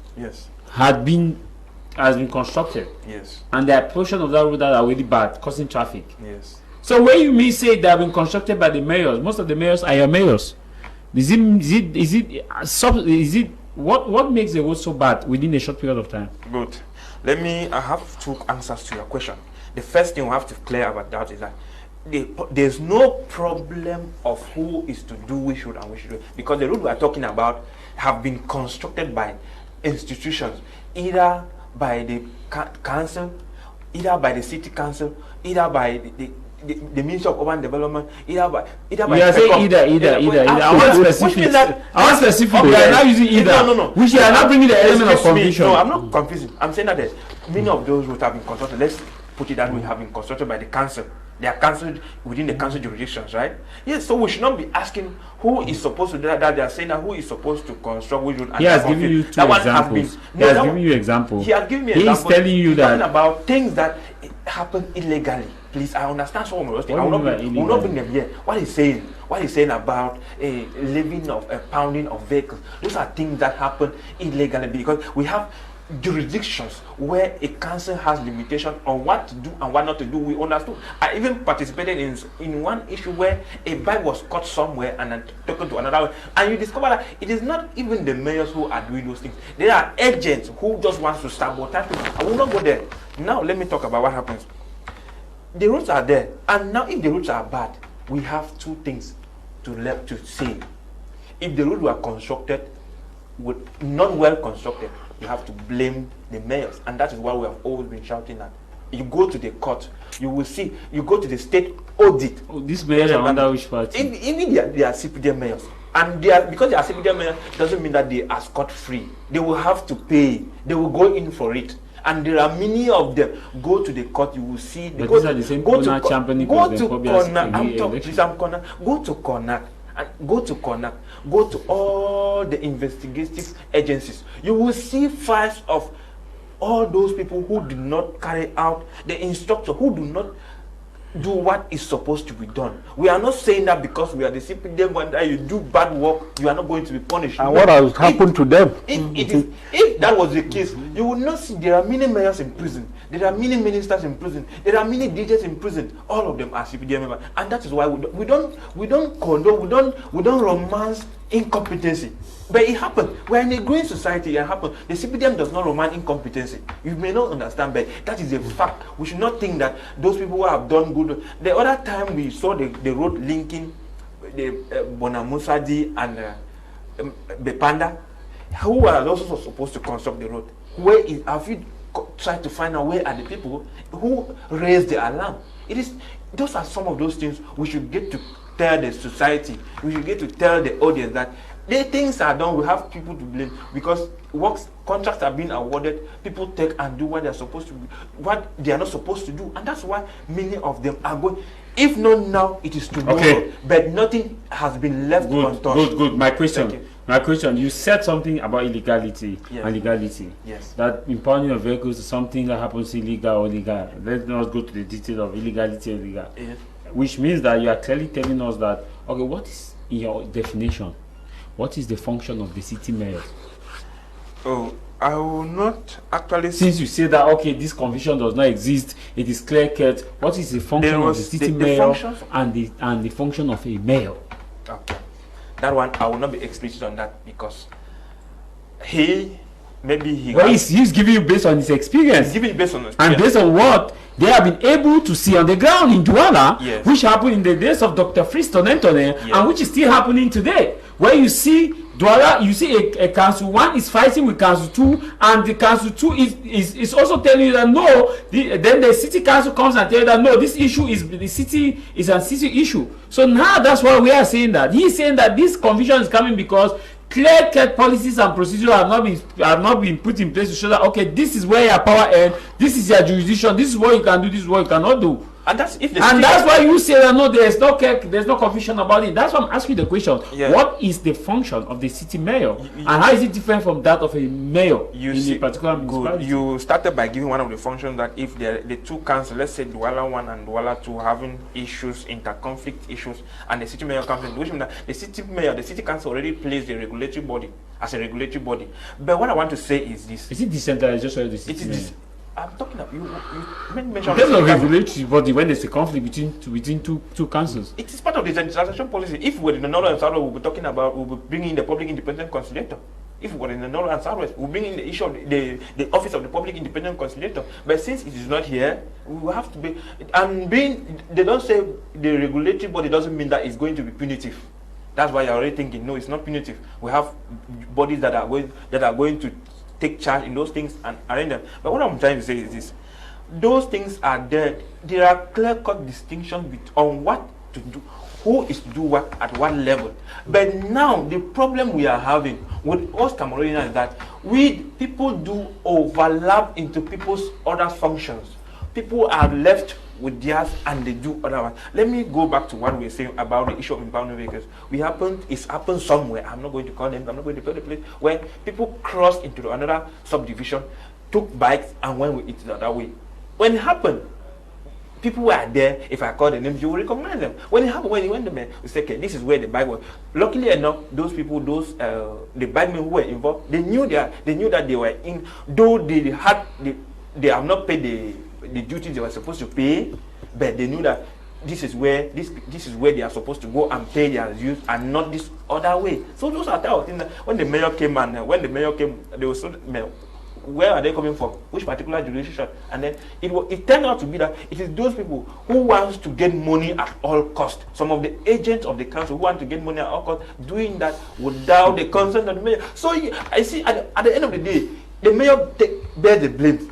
has been constructed. Yes. And there are portions of that road that are really bad, causing traffic. Yes. So when you may say they have been constructed by the mayors, most of the mayors are your mayors. Is it what makes the road so bad within a short period of time? Good. I have two answers to your question. The first thing we have to clear about that is that there's no problem of who is to do we should and we should do, because the road we are talking about have been constructed by institutions, either by the council, either by the city council, either by the Ministry of Urban Development, either by you are saying either. I want specific. Okay. We are not using either. No. Which are not bringing the element of confusion. No, I'm not confusing. I'm saying that many of those roads have been constructed. Let's put it that way, have been constructed by the council. They are cancelled within the council jurisdictions, right? Yes, so we should not be asking who is supposed to do that. They are saying that who is supposed to construct which road. He has given you two examples. He has given you examples. He has given me examples. He is telling you that about things that happen illegally. Please, I understand some of those things. I will not bring them here. What he's saying about a levying of a pounding of vehicles. Those are things that happen illegally, because we have jurisdictions where a council has limitation on what to do and what not to do. We understood. I even participated in one issue where a bike was caught somewhere and then taken to another, and you discover that it is not even the mayors who are doing those things. There are agents who just want to sabotage people. I will not go there. Now let me talk about what happens. The roads are there, and now if the roads are bad, we have two things to say. If the roads were constructed not well constructed, you have to blame the mayors, and that is what we have always been shouting at. You go to the court, you will see. You go to the state audit. These mayors are under which party? Even they are CPD mayors, and because they are CPD mayors doesn't mean that they are scot free. They will have to pay. They will go in for it. And there are many of them. Go to the court, you will see. But these are the same people championing President Go to Canal. Go to Canal. Go to all the investigative agencies. You will see files of all those people who do not carry out the instruction, who do not do what is supposed to be done. We are not saying that because we are the CPD when you do bad work, you are not going to be punished. And what has happened to them? If that was the case, you would not see there are many mayors in prison, there are many ministers in prison, there are many DJs in prison. All of them are CPD members, and that is why we don't condone, we don't romance incompetency. But it happened. We're in a growing society. It happened. The CPDM does not romance incompetency. You may not understand, but that is a fact. We should not think that those people who have done good. The other time we saw the road linking the Bonamusadi and Bepanda, who are also supposed to construct the road. Have you tried to find out where are the people who raised the alarm? Those are some of those things we should get to tell the society. We should get to tell the audience that the things are done. We have people to blame because contracts are being awarded. People take and do what they are supposed to do, what they are not supposed to do, and that's why many of them are going. If not now, it is tomorrow. Okay. But nothing has been left untouched. Good. My question. You said something about illegality and legality. Yes. That impounding of vehicles is something that happens illegal or legal. Let's not go to the details of illegality or legal. Yes. Which means that you are clearly telling us that, okay, what is in your definition? What is the function of the city mayor? Oh, I will not actually. Since you say that, okay, this confusion does not exist, it is clear cut. What is the function of the city mayor and the function of a mayor? Okay, that one I will not be explicit on that because maybe he. Well, he's giving you based on his experience. He's giving you based on his and experience. based on what they have been able to see on the ground in Douala, Yes. which happened in the days of Dr. Friston Anthony, Yes. and which is still happening today. Where you see Douala, you see a council 1 is fighting with council 2, and the council 2 is also telling you that no, then the city council comes and tell you that no, this issue is the city is a city issue. So now that's why we are saying that. He's saying that this confusion is coming because clear-cut policies and procedures have not been put in place to show that okay, this is where your power ends, this is your jurisdiction, this is what you can do, this is what you cannot do. And that's if the And that's why you say that no, there's no confusion about it. That's why I'm asking the question. Yeah. What is the function of the city mayor, and how is it different from that of a mayor in a particular municipality? You started by giving one of the functions that if the two councils, let's say Douala 1 and Douala 2, having issues, inter-conflict issues, and the city mayor comes in, which means that the city mayor, the city council already plays the regulatory body as a regulatory body. But what I want to say is this: is it decentralization of the city it mayor? is. I'm talking about you mentioned. There's no regulatory body when there's a conflict between two councils. It is part of the decentralization policy. If we're in the North and South, we'll be talking about, we'll be bringing in the public independent conciliator. If we're in the North and Southwest, we'll bring in the issue of the office of the public independent conciliator. But since it is not here, we will have to be. And they don't say the regulatory body doesn't mean that it's going to be punitive. That's why you're already thinking, no, it's not punitive. We have bodies that are going to take charge in those things and arrange them. But what I'm trying to say is this: those things are there. There are clear-cut distinctions on what to do, who is to do what at what level. But now the problem we are having with us Cameroonians is that people do overlap into people's other functions. People are left with theirs and they do other ones. Let me go back to what we were saying about the issue of impounding vehicles. It's happened somewhere. I'm not going to call them. I'm not going to tell the place where people crossed into another subdivision, took bikes and went with it the other way. When it happened, people were there. If I call the names, you will recognize them. When it happened, when you went there, we said, okay, this is where the bike was. Luckily enough, those people, the bikemen who were involved, they knew that they were in, though they have not paid the duties they were supposed to pay, but they knew that this is where they are supposed to go and pay their dues and not this other way. So those are the things that when the mayor came, they were so, where are they coming from? Which particular jurisdiction? And then it turned out to be that it is those people who wants to get money at all cost. Some of the agents of the council who want to get money at all cost, doing that without the consent of the mayor. So I see at the end of the day, the mayor bears the blame.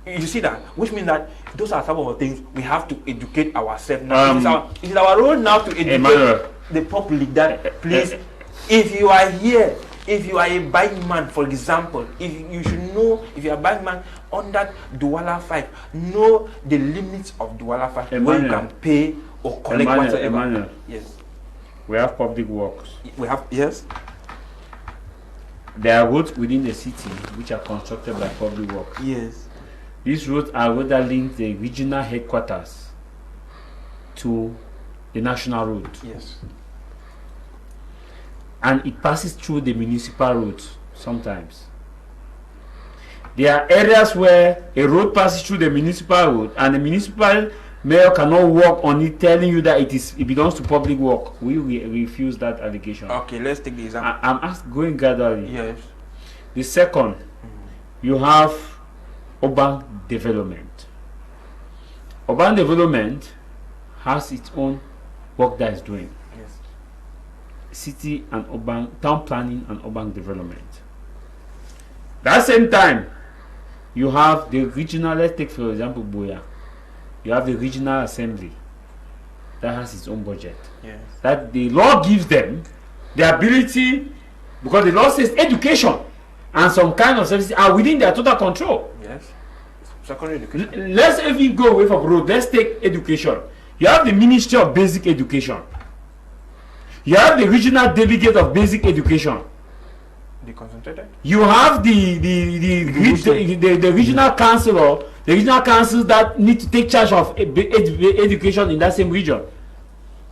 You see that, which means that those are some of the things we have to educate ourselves now. It is our role now to educate the public that please, if you are here, if you are a bike man, for example, if you should know, if you are a bike man under Douala 5, know the limits of Douala 5, where you can pay or collect whatever. Yes. We have public works. We have, yes. There are roads within the city which are constructed by public works. Yes. These roads are roads that link the regional headquarters to the national road. Yes. And it passes through the municipal roads sometimes. There are areas where a road passes through the municipal road and the municipal mayor cannot work on it, telling you that it belongs to public work. We refuse that allegation. Okay, let's take the example. I'm going gradually. Yes. The second, you have urban development. Urban development has its own work that it's doing. Yes. City and urban, town planning and urban development. That same time, you have the regional, let's take for example Boya. You have the regional assembly that has its own budget. Yes. That the law gives them the ability, because the law says education and some kind of services are within their total control. Yes. Secondary education. Let's even go away from road. Let's take education. You have the Ministry of Basic Education. You have the regional delegate of basic education. The concentrated. You have the regional councillor, the regional councils that need to take charge of education in that same region,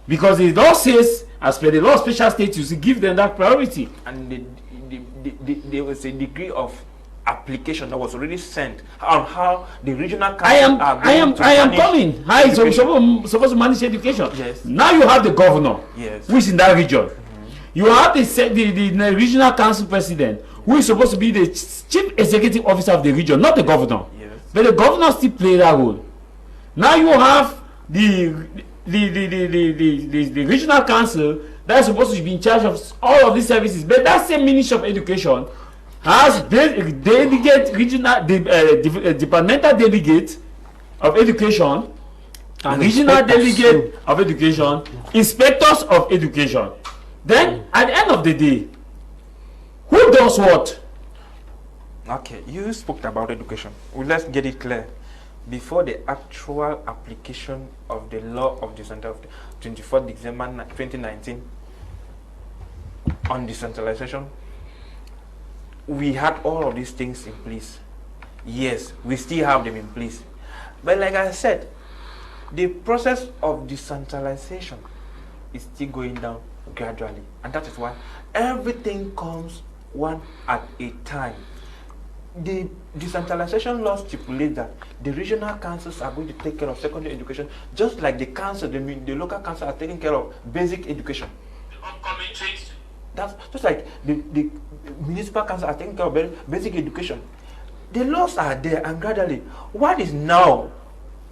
because the law says, as per the law of special status, you give them that priority. And there was a degree of application that was already sent on how the regional council I am coming. How is supposed to manage education? Yes. Now you have the governor, yes, who is in that region. You have the regional council president, who is supposed to be the chief executive officer of the region, not the governor. Yes. But the governor still play that role. Now you have the regional council that is supposed to be in charge of all of these services, but that same Ministry of Education has delegate regional departmental delegate of education, and regional delegate of education, inspectors of education. Then at the end of the day, who does what? Okay, you spoke about education. Well, let's get it clear. Before the actual application of the law of the 24th December 2019 on decentralization, we had all of these things in place. Yes, we still have them in place. But like I said, the process of decentralization is still going down gradually. And that is why everything comes one at a time. The decentralization law stipulates that the regional councils are going to take care of secondary education, just like the council, the local council are taking care of basic education. The upcoming change. That's just like the municipal council are taking care of basic education. The laws are there, and gradually, what is now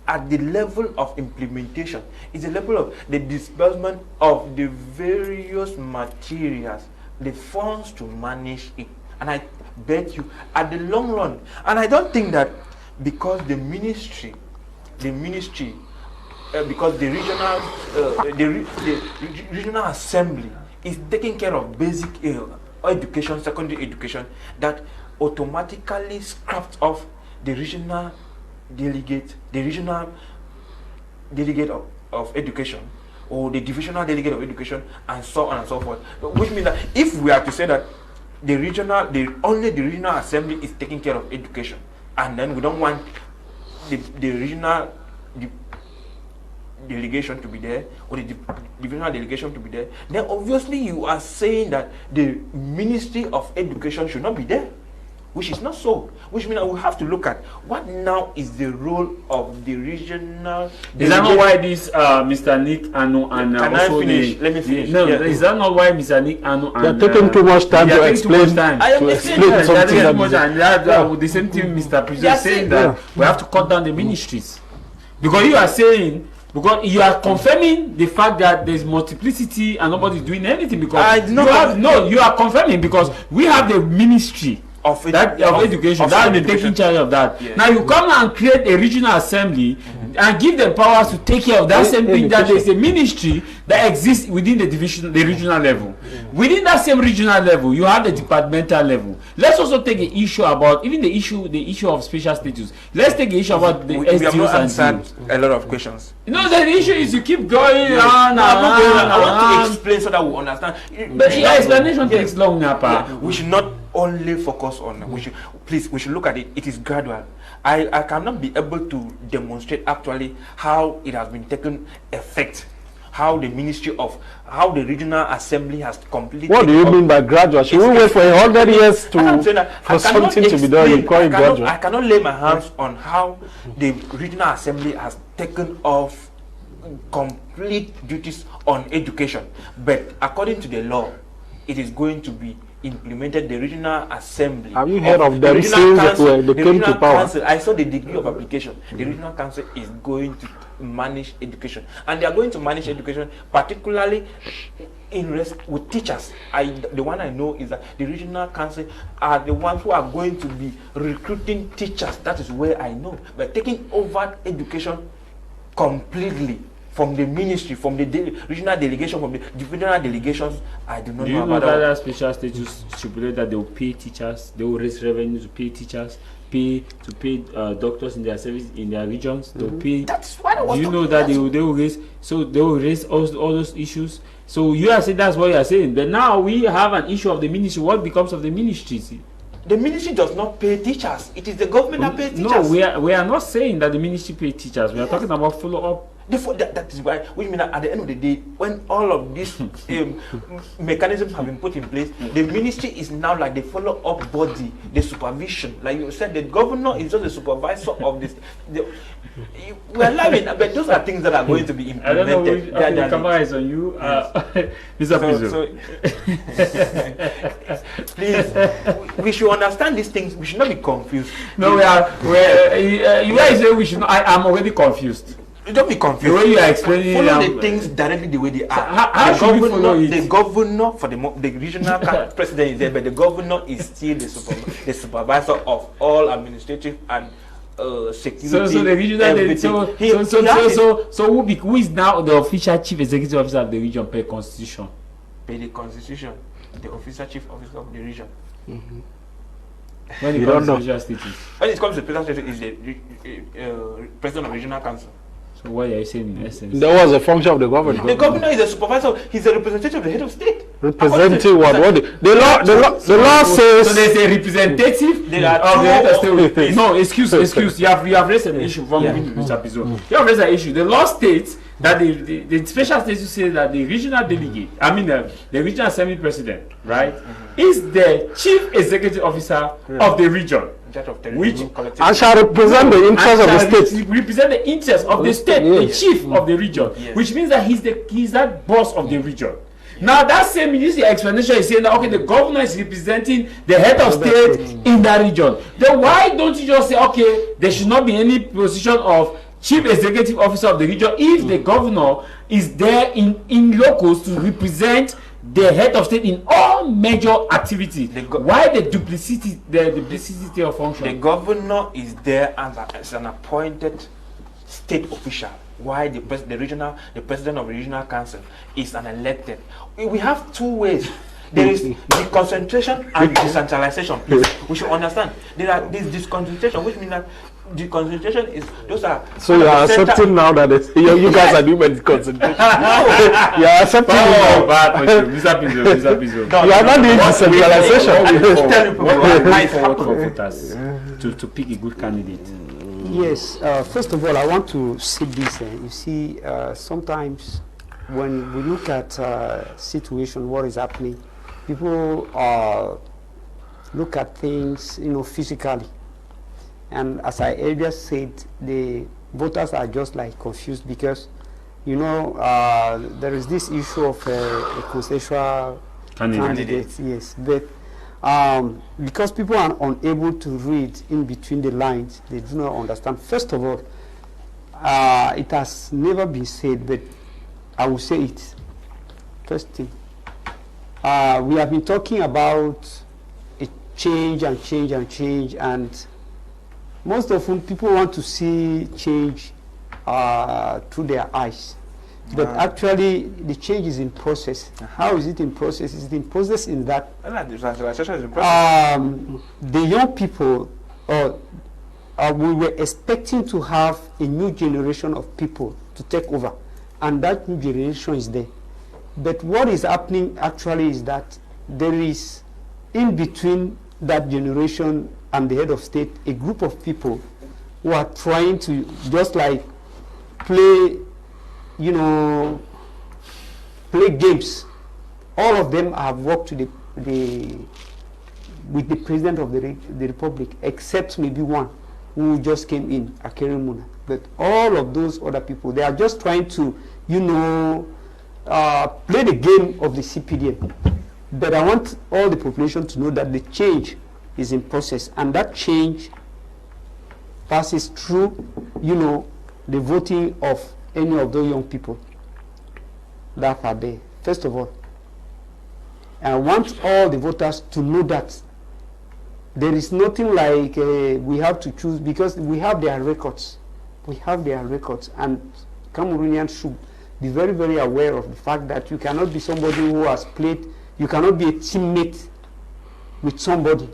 at the level of implementation is the level of the disbursement of the various materials, the funds to manage it. And I bet you, at the long run, and I don't think that because the ministry, because the regional assembly is taking care of basic education, secondary education, that automatically scrapped off the regional delegate, of education, or the divisional delegate of education, and so on and so forth. Which means that if we are to say that only the regional assembly is taking care of education, and then we don't want the regional delegation to be there, or the divisional delegation to be there, then obviously you are saying that the Ministry of Education should not be there, which is not so. Which means that we have to look at what now is the role of the regional. Is that not why this Mr. Nick Anu and Can I finish? Let me finish. No, Yeah. is that not why Mr. Nick Anu and They're taking too much time to explain. I am explain They are something taking too much, that and that the same thing Mr. President saying that we have to cut down the ministries, because you are saying, because you are confirming the fact that there is multiplicity and nobody is doing anything, because you are confirming, because we have the ministry of education that will be taking charge of that. Yes. Now you come and create a regional assembly and give them powers to take care of that same thing, that there is a ministry that exists within the regional level. Within that same regional level, you have the departmental level. Let's also take an issue about even the issue of special status. Let's take the issue about the SDOs and DOs. A lot of questions. No, the issue is you keep going on. I want to explain so that we understand. But your explanation takes long, Napa. We should not only focus on. We should look at it. It is gradual. I cannot be able to demonstrate actually how it has been taken effect. How the regional assembly has completely. What do you mean by gradual? Should we wait for 100 years for something to be done? You call it gradual? I cannot lay my hands on how the regional assembly has taken off complete duties on education, but according to the law, it is going to be implemented. The regional assembly. Have you heard of them since they came to power? Council, I saw the degree of application. The regional council is going to manage education, and they are going to manage education particularly with teachers. The one I know is that the regional council are the ones who are going to be recruiting teachers. That is where I know, but taking over education completely from the ministry, from the regional delegation, from the divisional delegations, I do not know about that. Do you know that special status stipulate that they will pay teachers, they will raise revenue to pay teachers, pay doctors in their service in their regions, they will pay. That's what I was. Do you know that they will raise? So they will raise all those issues. So you are saying that's what you are saying. But now we have an issue of the ministry. What becomes of the ministry? See? The ministry does not pay teachers. It is the government that pays teachers. No, we are not saying that the ministry pays teachers. We are talking about follow-up Therefore, that is why, which means that at the end of the day, when all of these mechanisms have been put in place, the ministry is now like the follow-up body, the supervision. Like you said, the governor is just the supervisor of this. We are laughing, but those are things that are going to be implemented. I don't know which, the camera is on you. Mr. Please, we should understand these things. We should not be confused. No, you guys say we should not. I'm already confused. Don't be confused. The way you are explaining, follow the things directly the way they are. How should we follow it? The governor for the regional president is there, but the governor is still the supervisor of all administrative and security. So the regional, who is now the official chief executive officer of the region per constitution? By the constitution, the official chief officer of the region. When it comes to regional status. When it comes to regional status, is the president of regional council. So what are you saying in essence? That was a function of the governor. The governor is a supervisor. He's a representative of the head of state. Representing what? The law says. So there's a representative of the head of state. No, excuse. You have raised an issue from Mr. Pizzo. You have raised an issue. The law states that the special status says that the regional delegate, the regional assembly president, right, is the chief executive officer of the region. Which and shall represent the interest of the state. Represent the interest of the state, the chief of the region, which means that he's that boss of the region. Now that same explanation is saying that okay, the governor is representing the head of state in that region. Then why don't you just say okay, there should not be any position of chief executive officer of the region if the governor is there in locals to represent the head of state in all major activities? Why the duplicity of function? The governor is there as an appointed state official. Why the president of the regional council is an elected? We have two ways. There is deconcentration and decentralization. We should understand there are this deconcentration, which means that deconcentration is those are. So you are accepting now that you guys are doing deconcentration. You are accepting. Mr. Pizzo. You are not doing decentralization. To pick a good candidate. Yes. First of all, I want to say this. You see, sometimes when we look at situation, what is happening, people look at things, physically. And as I earlier said, the voters are just like confused because, there is this issue of a consensual candidate. Yes, but because people are unable to read in between the lines, they do not understand. First of all, it has never been said, but I will say it. First thing, we have been talking about a change, and most often people want to see change through their eyes. But actually, the change is in process. How is it in process? It's in process in that the young people, we were expecting to have a new generation of people to take over, and that new generation is there. But what is happening actually is that there is, in between that generation and the head of state, a group of people who are trying to just like play games. All of them have worked with the president of the republic, except maybe one who just came in, Akere Muna. But all of those other people, they are just trying to, play the game of the CPDM. But I want all the population to know that the change is in process, and that change passes through, the voting of any of those young people that are there. First of all, I want all the voters to know that there is nothing like we have to choose, because we have their records. We have their records, and Cameroonians should be very, very aware of the fact that you cannot be somebody who has played, you cannot be a teammate with somebody,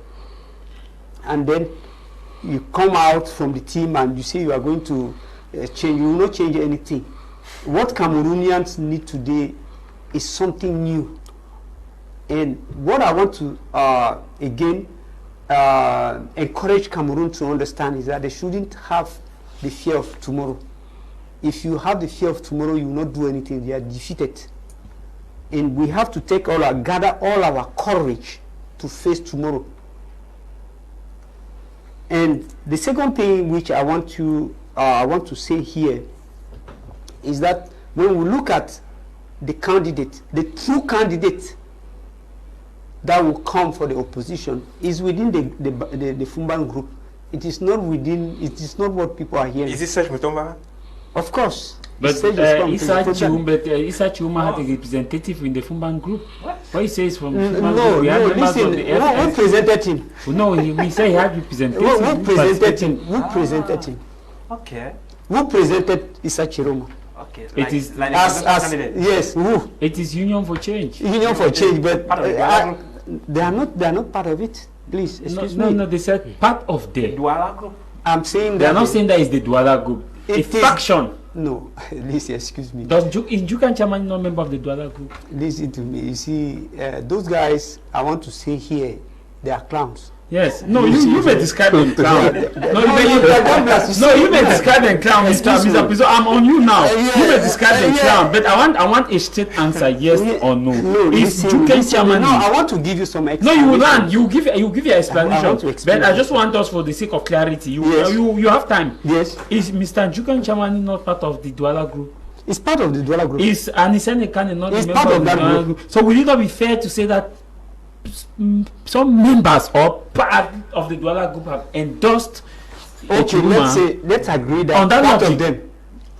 and then you come out from the team and you say you are going to change. You will not change anything. What Cameroonians need today is something new. And what I want to, again, encourage Cameroon to understand is that they shouldn't have the fear of tomorrow. if you have the fear of tomorrow, you will not do anything. You are defeated. And we have to gather all our courage to face tomorrow. And the second thing which I want to say here is that when we look at the candidate, the true candidate that will come for the opposition is within the Fumban group. It is not what people are hearing. Is it Serge Mutomba? Of course. But Issa Chuma had a representative in the Fumban group. What he says from Fumban group, listen, who presented him? No, we say he had representative. Who presented him? Who presented him? Okay. Who presented Issa Chiroma? Okay. It is like yes. Who? It is Union for Change. Union for Change, but they are not part of it. Please, excuse me. No, they said part of the Douala group. I'm saying that they are not saying that is the Douala group. A faction. No, listen, excuse me. Is Jukan Chaman not a member of the Douala group? Listen to me. You see, those guys, I want to say here, they are clowns. Yes. No, you may describe them clown. No, you may describe them clown. Mr. I'm on you now. You may describe them clown, but I want a straight answer, yes or no. No, I want to give you some explanation. No, you will learn. You give your explanation. But I just want us, for the sake of clarity, you have time. Yes. Is Mr. Jukan Chamani not part of the Douala group? It's part of the Douala group. Is Anisene Kane not it's a part member of the that Douala group. So will it not be fair to say that some members or part of the Douala group have endorsed Okay, let's agree that that part logic. of them.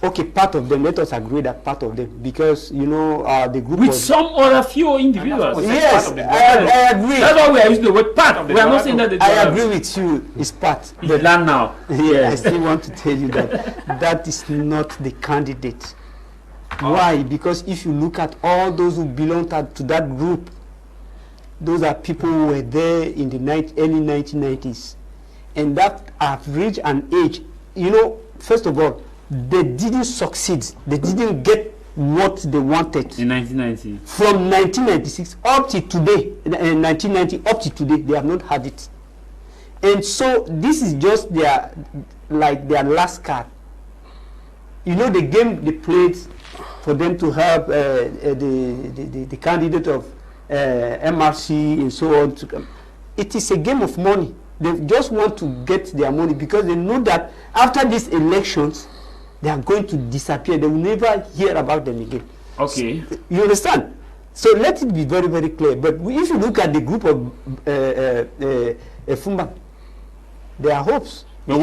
Okay, part of them. Let us agree that part of them, because the group with some other few individuals. Yes, I agree. That's why we are using the word part. We are not saying that the I agree with you. It's part. The land now. Yeah, I still want to tell you that that is not the candidate. Why? Because if you look at all those who belong to that group, those are people who were there in the early 1990s, and that have reached an age. First of all, they didn't succeed. They didn't get what they wanted in 1990. From 1996 up to today, 1990 up to today, they have not had it. And so this is just their last card. The game they played for them to have the candidate of MRC and so on to come. It is a game of money. They just want to get their money because they know that after these elections, they are going to disappear. They will never hear about them again. Okay. So, you understand? So let it be very, very clear. But if you look at the group of Fumba, there are hopes. But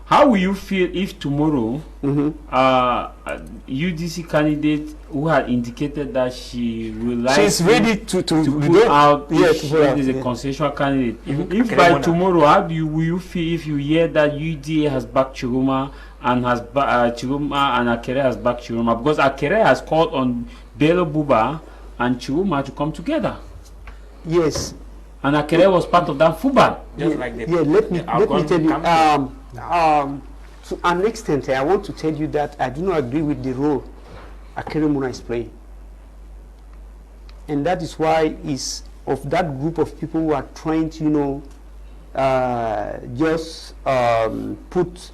how will you feel if tomorrow UDC candidate who had indicated that she will like she's ready to put out if she is a consensual candidate? If by tomorrow, how will you feel if you hear that UDA has backed Chiroma and has Chiroma and Akere has backed Chiroma? Because Akere has called on Bello Buba and Chiroma to come together. Yes. And Akere was part of that Fuban. Let me tell you. To an extent, I want to tell you that I do not agree with the role Akere Muna is playing. And that is why is of that group of people who are trying to, just put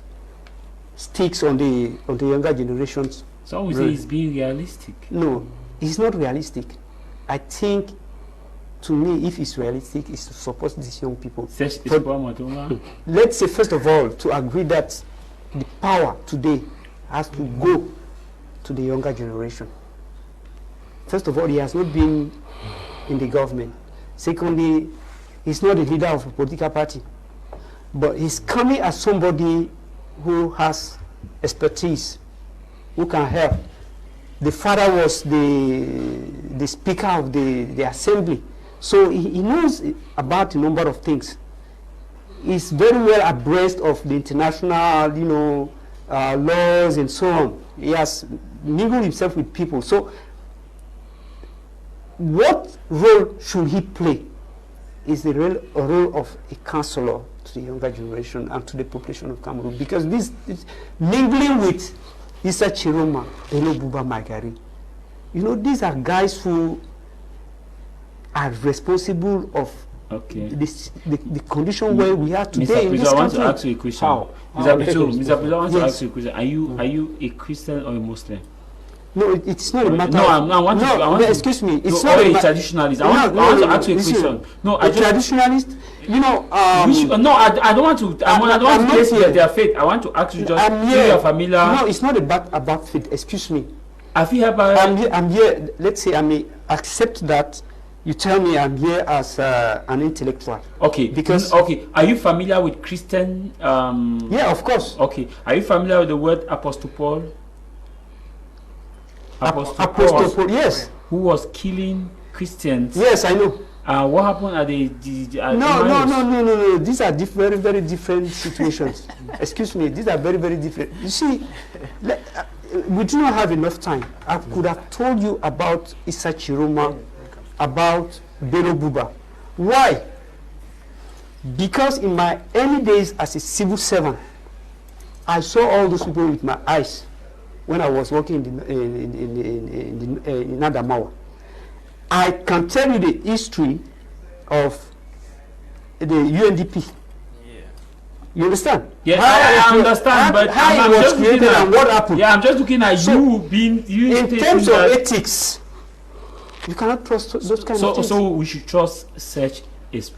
sticks on the younger generations. So we say it's being realistic. No, it's not realistic. I think, to me, if it's realistic, it's to support these young people. Let's say, first of all, to agree that the power today has to go to the younger generation. First of all, he has not been in the government. Secondly, he's not the leader of a political party. But he's coming as somebody who has expertise, who can help. The father was the speaker of the assembly. So he knows about a number of things. He's very well abreast of the international, laws and so on. He has mingled himself with people. So what role should he play? Is the role of a counselor to the younger generation and to the population of Cameroon. Because this mingling with Issa Chiroma, Bello Buba Magari, these are guys who are responsible of Okay. the condition where we are today in Mr. this I want to country. ask you a question. How? Mr. Piso, I want to Yes. ask you a question. Are you a Christian or a Muslim? No, it's not a matter. No, of, I want to. Excuse me. It's no, not a a traditionalist. I want to ask you a question. No, a traditionalist. You know. No, I don't want to. I don't want to place their faith. I want to ask you just. I'm here. You are familiar. No, it's not about faith. Excuse me. Have you ever? I'm here. Let's say I may accept that. You tell me I'm here as an intellectual. Okay. Because are you familiar with Christian? Yeah, of course. Okay. Are you familiar with the word Apostle Paul? Apostle Paul, yes. Who was killing Christians? Yes, I know. What happened at the No. These are very, very different situations. Excuse me. These are very, very different. You see, we do not have enough time. I could have told you about Issa Chiroma, about Bello Buba. Why? Because in my early days as a civil servant, I saw all those people with my eyes when I was working in Adamawa. I can tell you the history of the UNDP. Yeah. You understand? Yeah, I understand, but how it was created and what happened. Yeah, I'm just looking at you in terms of ethics. You cannot trust those kind of things. So we should trust Search Yes,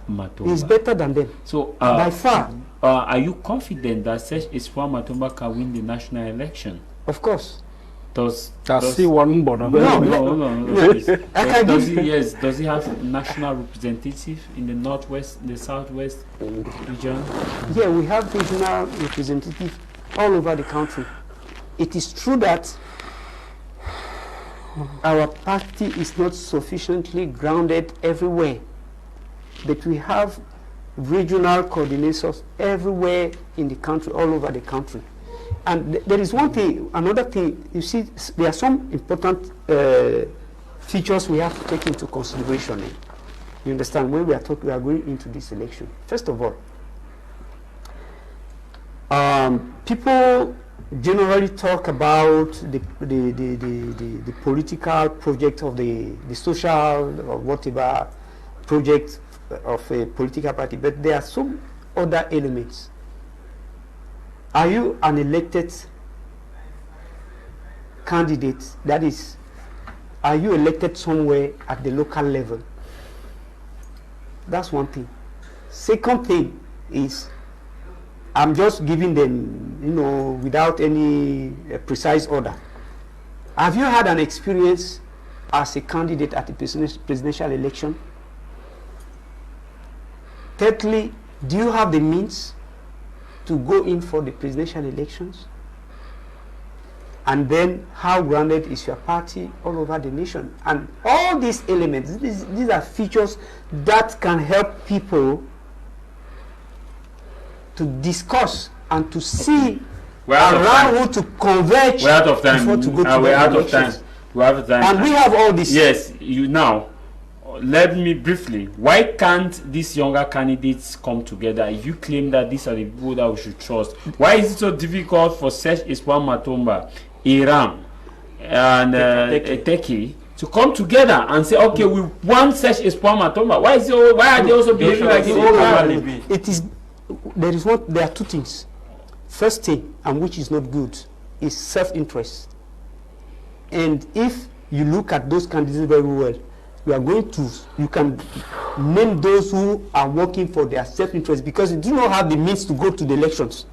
Matomba. he's better than them. So by far. Are you confident that Search Matomba can win the national election? Of course. Does he one border? No. Does he have national representative in the northwest, the southwest region? Yeah, we have regional representative all over the country. It is true that our party is not sufficiently grounded everywhere, but we have regional coordinators everywhere in the country, all over the country. And there is one thing, another thing, you see, there are some important features we have to take into consideration. You understand, when we are going into this election. First of all, people generally talk about the political project of the social or whatever project of a political party, but there are some other elements. Are you an elected candidate? That is, are you elected somewhere at the local level? That's one thing. Second thing is, I'm just giving them, without any precise order. Have you had an experience as a candidate at the presidential election? Thirdly, do you have the means to go in for the presidential elections? And then, how grounded is your party all over the nation? And all these elements, these are features that can help people to discuss and to see around who to converge. We're out of time. We're out of time. We're out of time. And we have all this. Yes, now. Let me briefly. Why can't these younger candidates come together? If you claim that these are the people that we should trust, why is it so difficult for Search Matomba, Iram, and Teki to come together and say, okay, we want Search Matomba? Why are they also behaving like the It is. There are two things. First thing, and which is not good, is self-interest. And if you look at those candidates very well, you can name those who are working for their self-interest, because you do not have the means to go to the elections.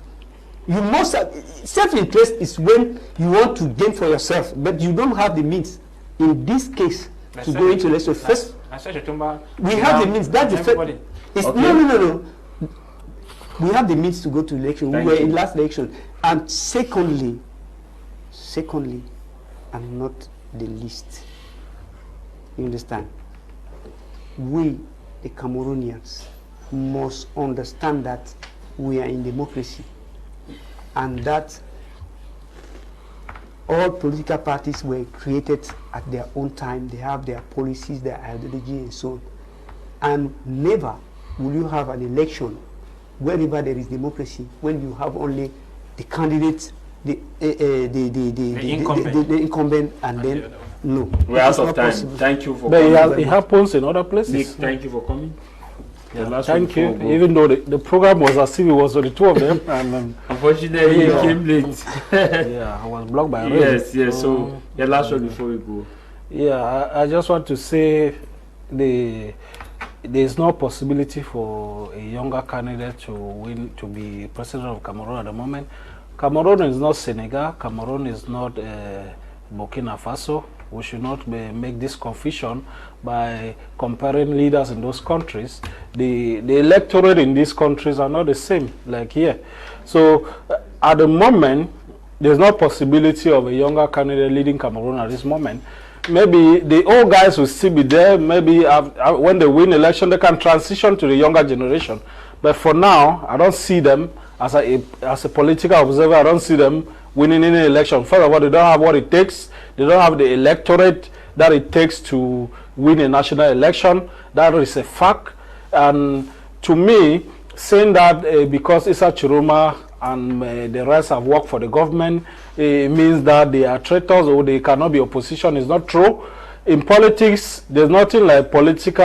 You must have, self-interest is when you want to gain for yourself, but you don't have the means. In this case, to go into elections. First, we have the means. That's the first. No. We have the means to go to election. We were in last election. And secondly, and not the least, you understand, we, the Cameroonians, must understand that we are in democracy, and that all political parties were created at their own time. They have their policies, their ideology, and so on. And never will you have an election wherever there is democracy when you have only the candidate, the incumbent, and then No. We're out of time. Thank you for But coming. it happens in other places. Nick, thank you for coming. The last Thank one you. before we go. Even though the program was as if it was for the two of them, and Unfortunately, you came late. yeah, I was blocked by rain. Yes, yes. So, the last one before we go. Yeah, I just want to say there is no possibility for a younger candidate to win to be president of Cameroon at the moment. Cameroon is not Senegal. Cameroon is not Burkina Faso. We should not make this confusion by comparing leaders in those countries. The electorate in these countries are not the same like here. So at the moment, there's no possibility of a younger candidate leading Cameroon at this moment. Maybe the old guys will still be there. Maybe when they win election, they can transition to the younger generation. But for now, I don't see them as a political observer. I don't see them winning any election. First of all, they don't have what it takes. They don't have the electorate that it takes to win a national election. That is a fact. And to me, saying that because Issa Chiroma and the rest have worked for the government, it means that they are traitors or they cannot be opposition is not true. In politics, there's nothing like political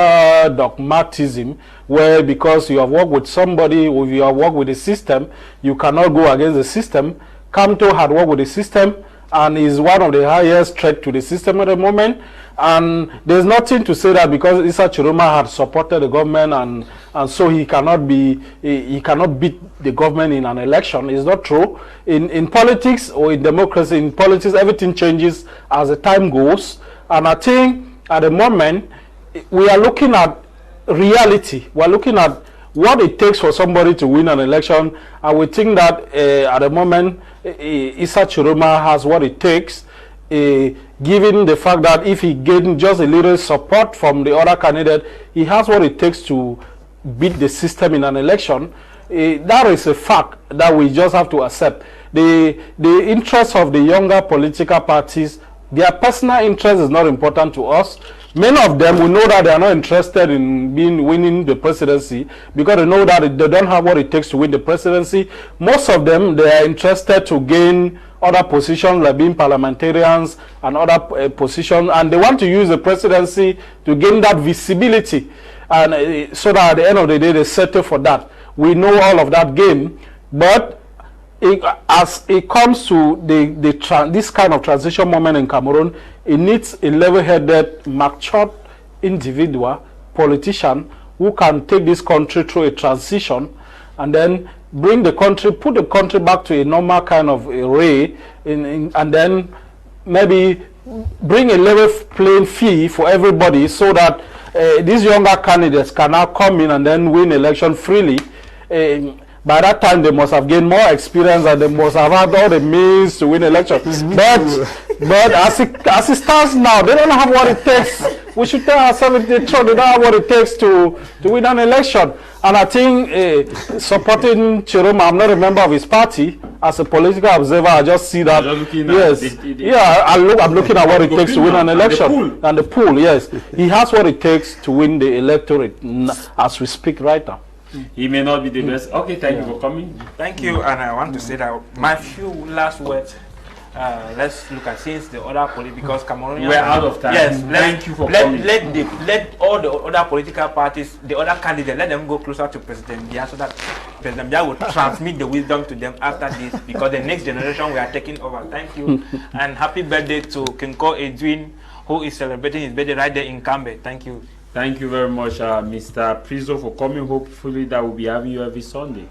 dogmatism where because you have worked with somebody or you have worked with the system, you cannot go against the system. Kamto had worked with the system and is one of the highest threat to the system at the moment. And there's nothing to say that because Issa Chiroma had supported the government and so he cannot beat the government in an election. It's not true. In politics or in democracy, in politics, everything changes as the time goes. And I think at the moment, we are looking at reality. We're looking at what it takes for somebody to win an election. And we think that at the moment, Issa Chiroma has what it takes, given the fact that if he gains just a little support from the other candidate, he has what it takes to beat the system in an election. That is a fact that we just have to accept. The interests of the younger political parties, their personal interest is not important to us. Many of them, we know that they are not interested in winning the presidency because they know that they don't have what it takes to win the presidency. Most of them, they are interested to gain other positions like being parliamentarians and other positions, and they want to use the presidency to gain that visibility, and so that at the end of the day, they settle for that. We know all of that game, but as it comes to this kind of transition moment in Cameroon, it needs a level-headed, matured individual, politician, who can take this country through a transition and then bring the country, put the country back to a normal kind of array, and then maybe bring a level playing field for everybody so that these younger candidates can now come in and then win election freely. By that time, they must have gained more experience and they must have had all the means to win elections. But as it stands now, they don't have what it takes. We should tell ourselves they don't have what it takes to win an election. And I think supporting Chiroma, I'm not a member of his party. As a political observer, I just see that. I'm looking at what it takes to win an election. And the pool, yes. He has what it takes to win the electorate as we speak right now. He may not be the best. Okay, thank you for coming. Thank you, and I want to say that my few last words. Let's look at since the other because Cameroonians. We're out of time. Yes, thank you for coming. Let all the other political parties, the other candidates, let them go closer to President Biya so that President Biya will transmit the wisdom to them after this, because the next generation we are taking over. Thank you, and happy birthday to Kinko Edwin, who is celebrating his birthday right there in Cambe. Thank you. Thank you very much, Mr. Priso, for coming. Hopefully that we'll be having you every Sunday.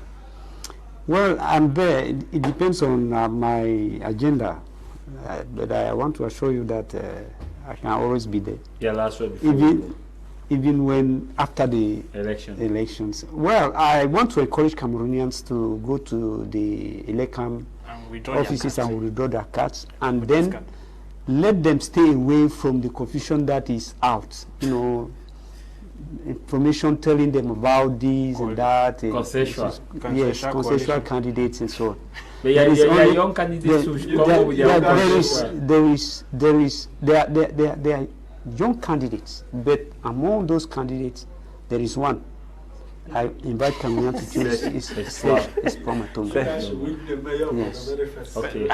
Well, I'm there. It depends on my agenda. But I want to assure you that I can always be there. Yeah, last word before even when after the elections. Well, I want to encourage Cameroonians to go to the Elecam offices and withdraw their cards, and then let them stay away from the confusion that is out. You know, information telling them about this and that. Consensual candidates and so on. But young candidates who come with there are young candidates, but among those candidates, there is one I invite Kamina to choose his promatum. Yes. Okay.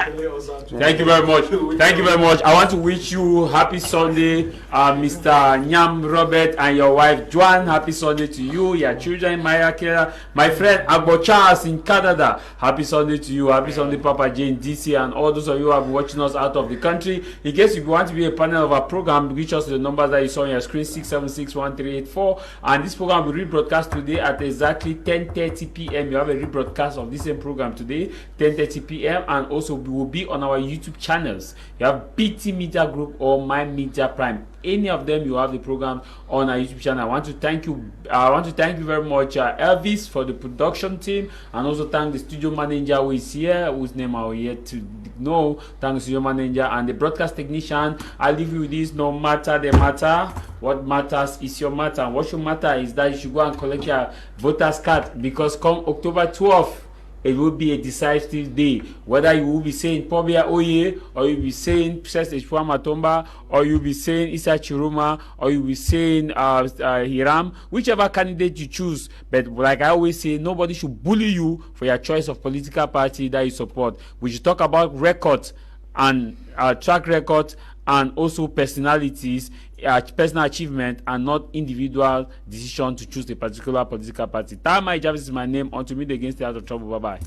Thank you very much. Thank you very much. I want to wish you happy Sunday, Mr. Nyam Robert and your wife Joan. Happy Sunday to you, your children, Maya Kera, my friend Agbo Charles in Canada. Happy Sunday to you. Happy Sunday, Papa Jane DC, and all those of you who have been watching us out of the country. In case you want to be a partner of our program, reach us to the numbers that you saw on your screen, 6761384. And this program will rebroadcast today at exactly 10:30 p.m. You have a rebroadcast of this same program today, 10:30 p.m. And also we will be on our YouTube channels. You have BT Media Group or My Media Prime. Any of them, you have the program on our YouTube channel. I want to thank you very much, Elvis, for the production team, and also thank the studio manager who is here, whose name I will yet to know. Thank the studio manager and the broadcast technician. I leave you with this: no matter the matter, what matters is your matter. What your matter is that you should go and collect your voter's card, because come October 12th, it will be a decisive day. Whether you will be saying Pobia Oye, or you'll be saying Princess Eshwa Matomba, or you'll be saying Isa Chiruma, or you'll be saying Hiram, whichever candidate you choose. But like I always say, nobody should bully you for your choice of political party that you support. We should talk about records and track records, and also personalities, personal achievement, and not individual decision to choose a particular political party. Tah Mai Javis is my name. Until we meet again, stay out of trouble. Bye-bye.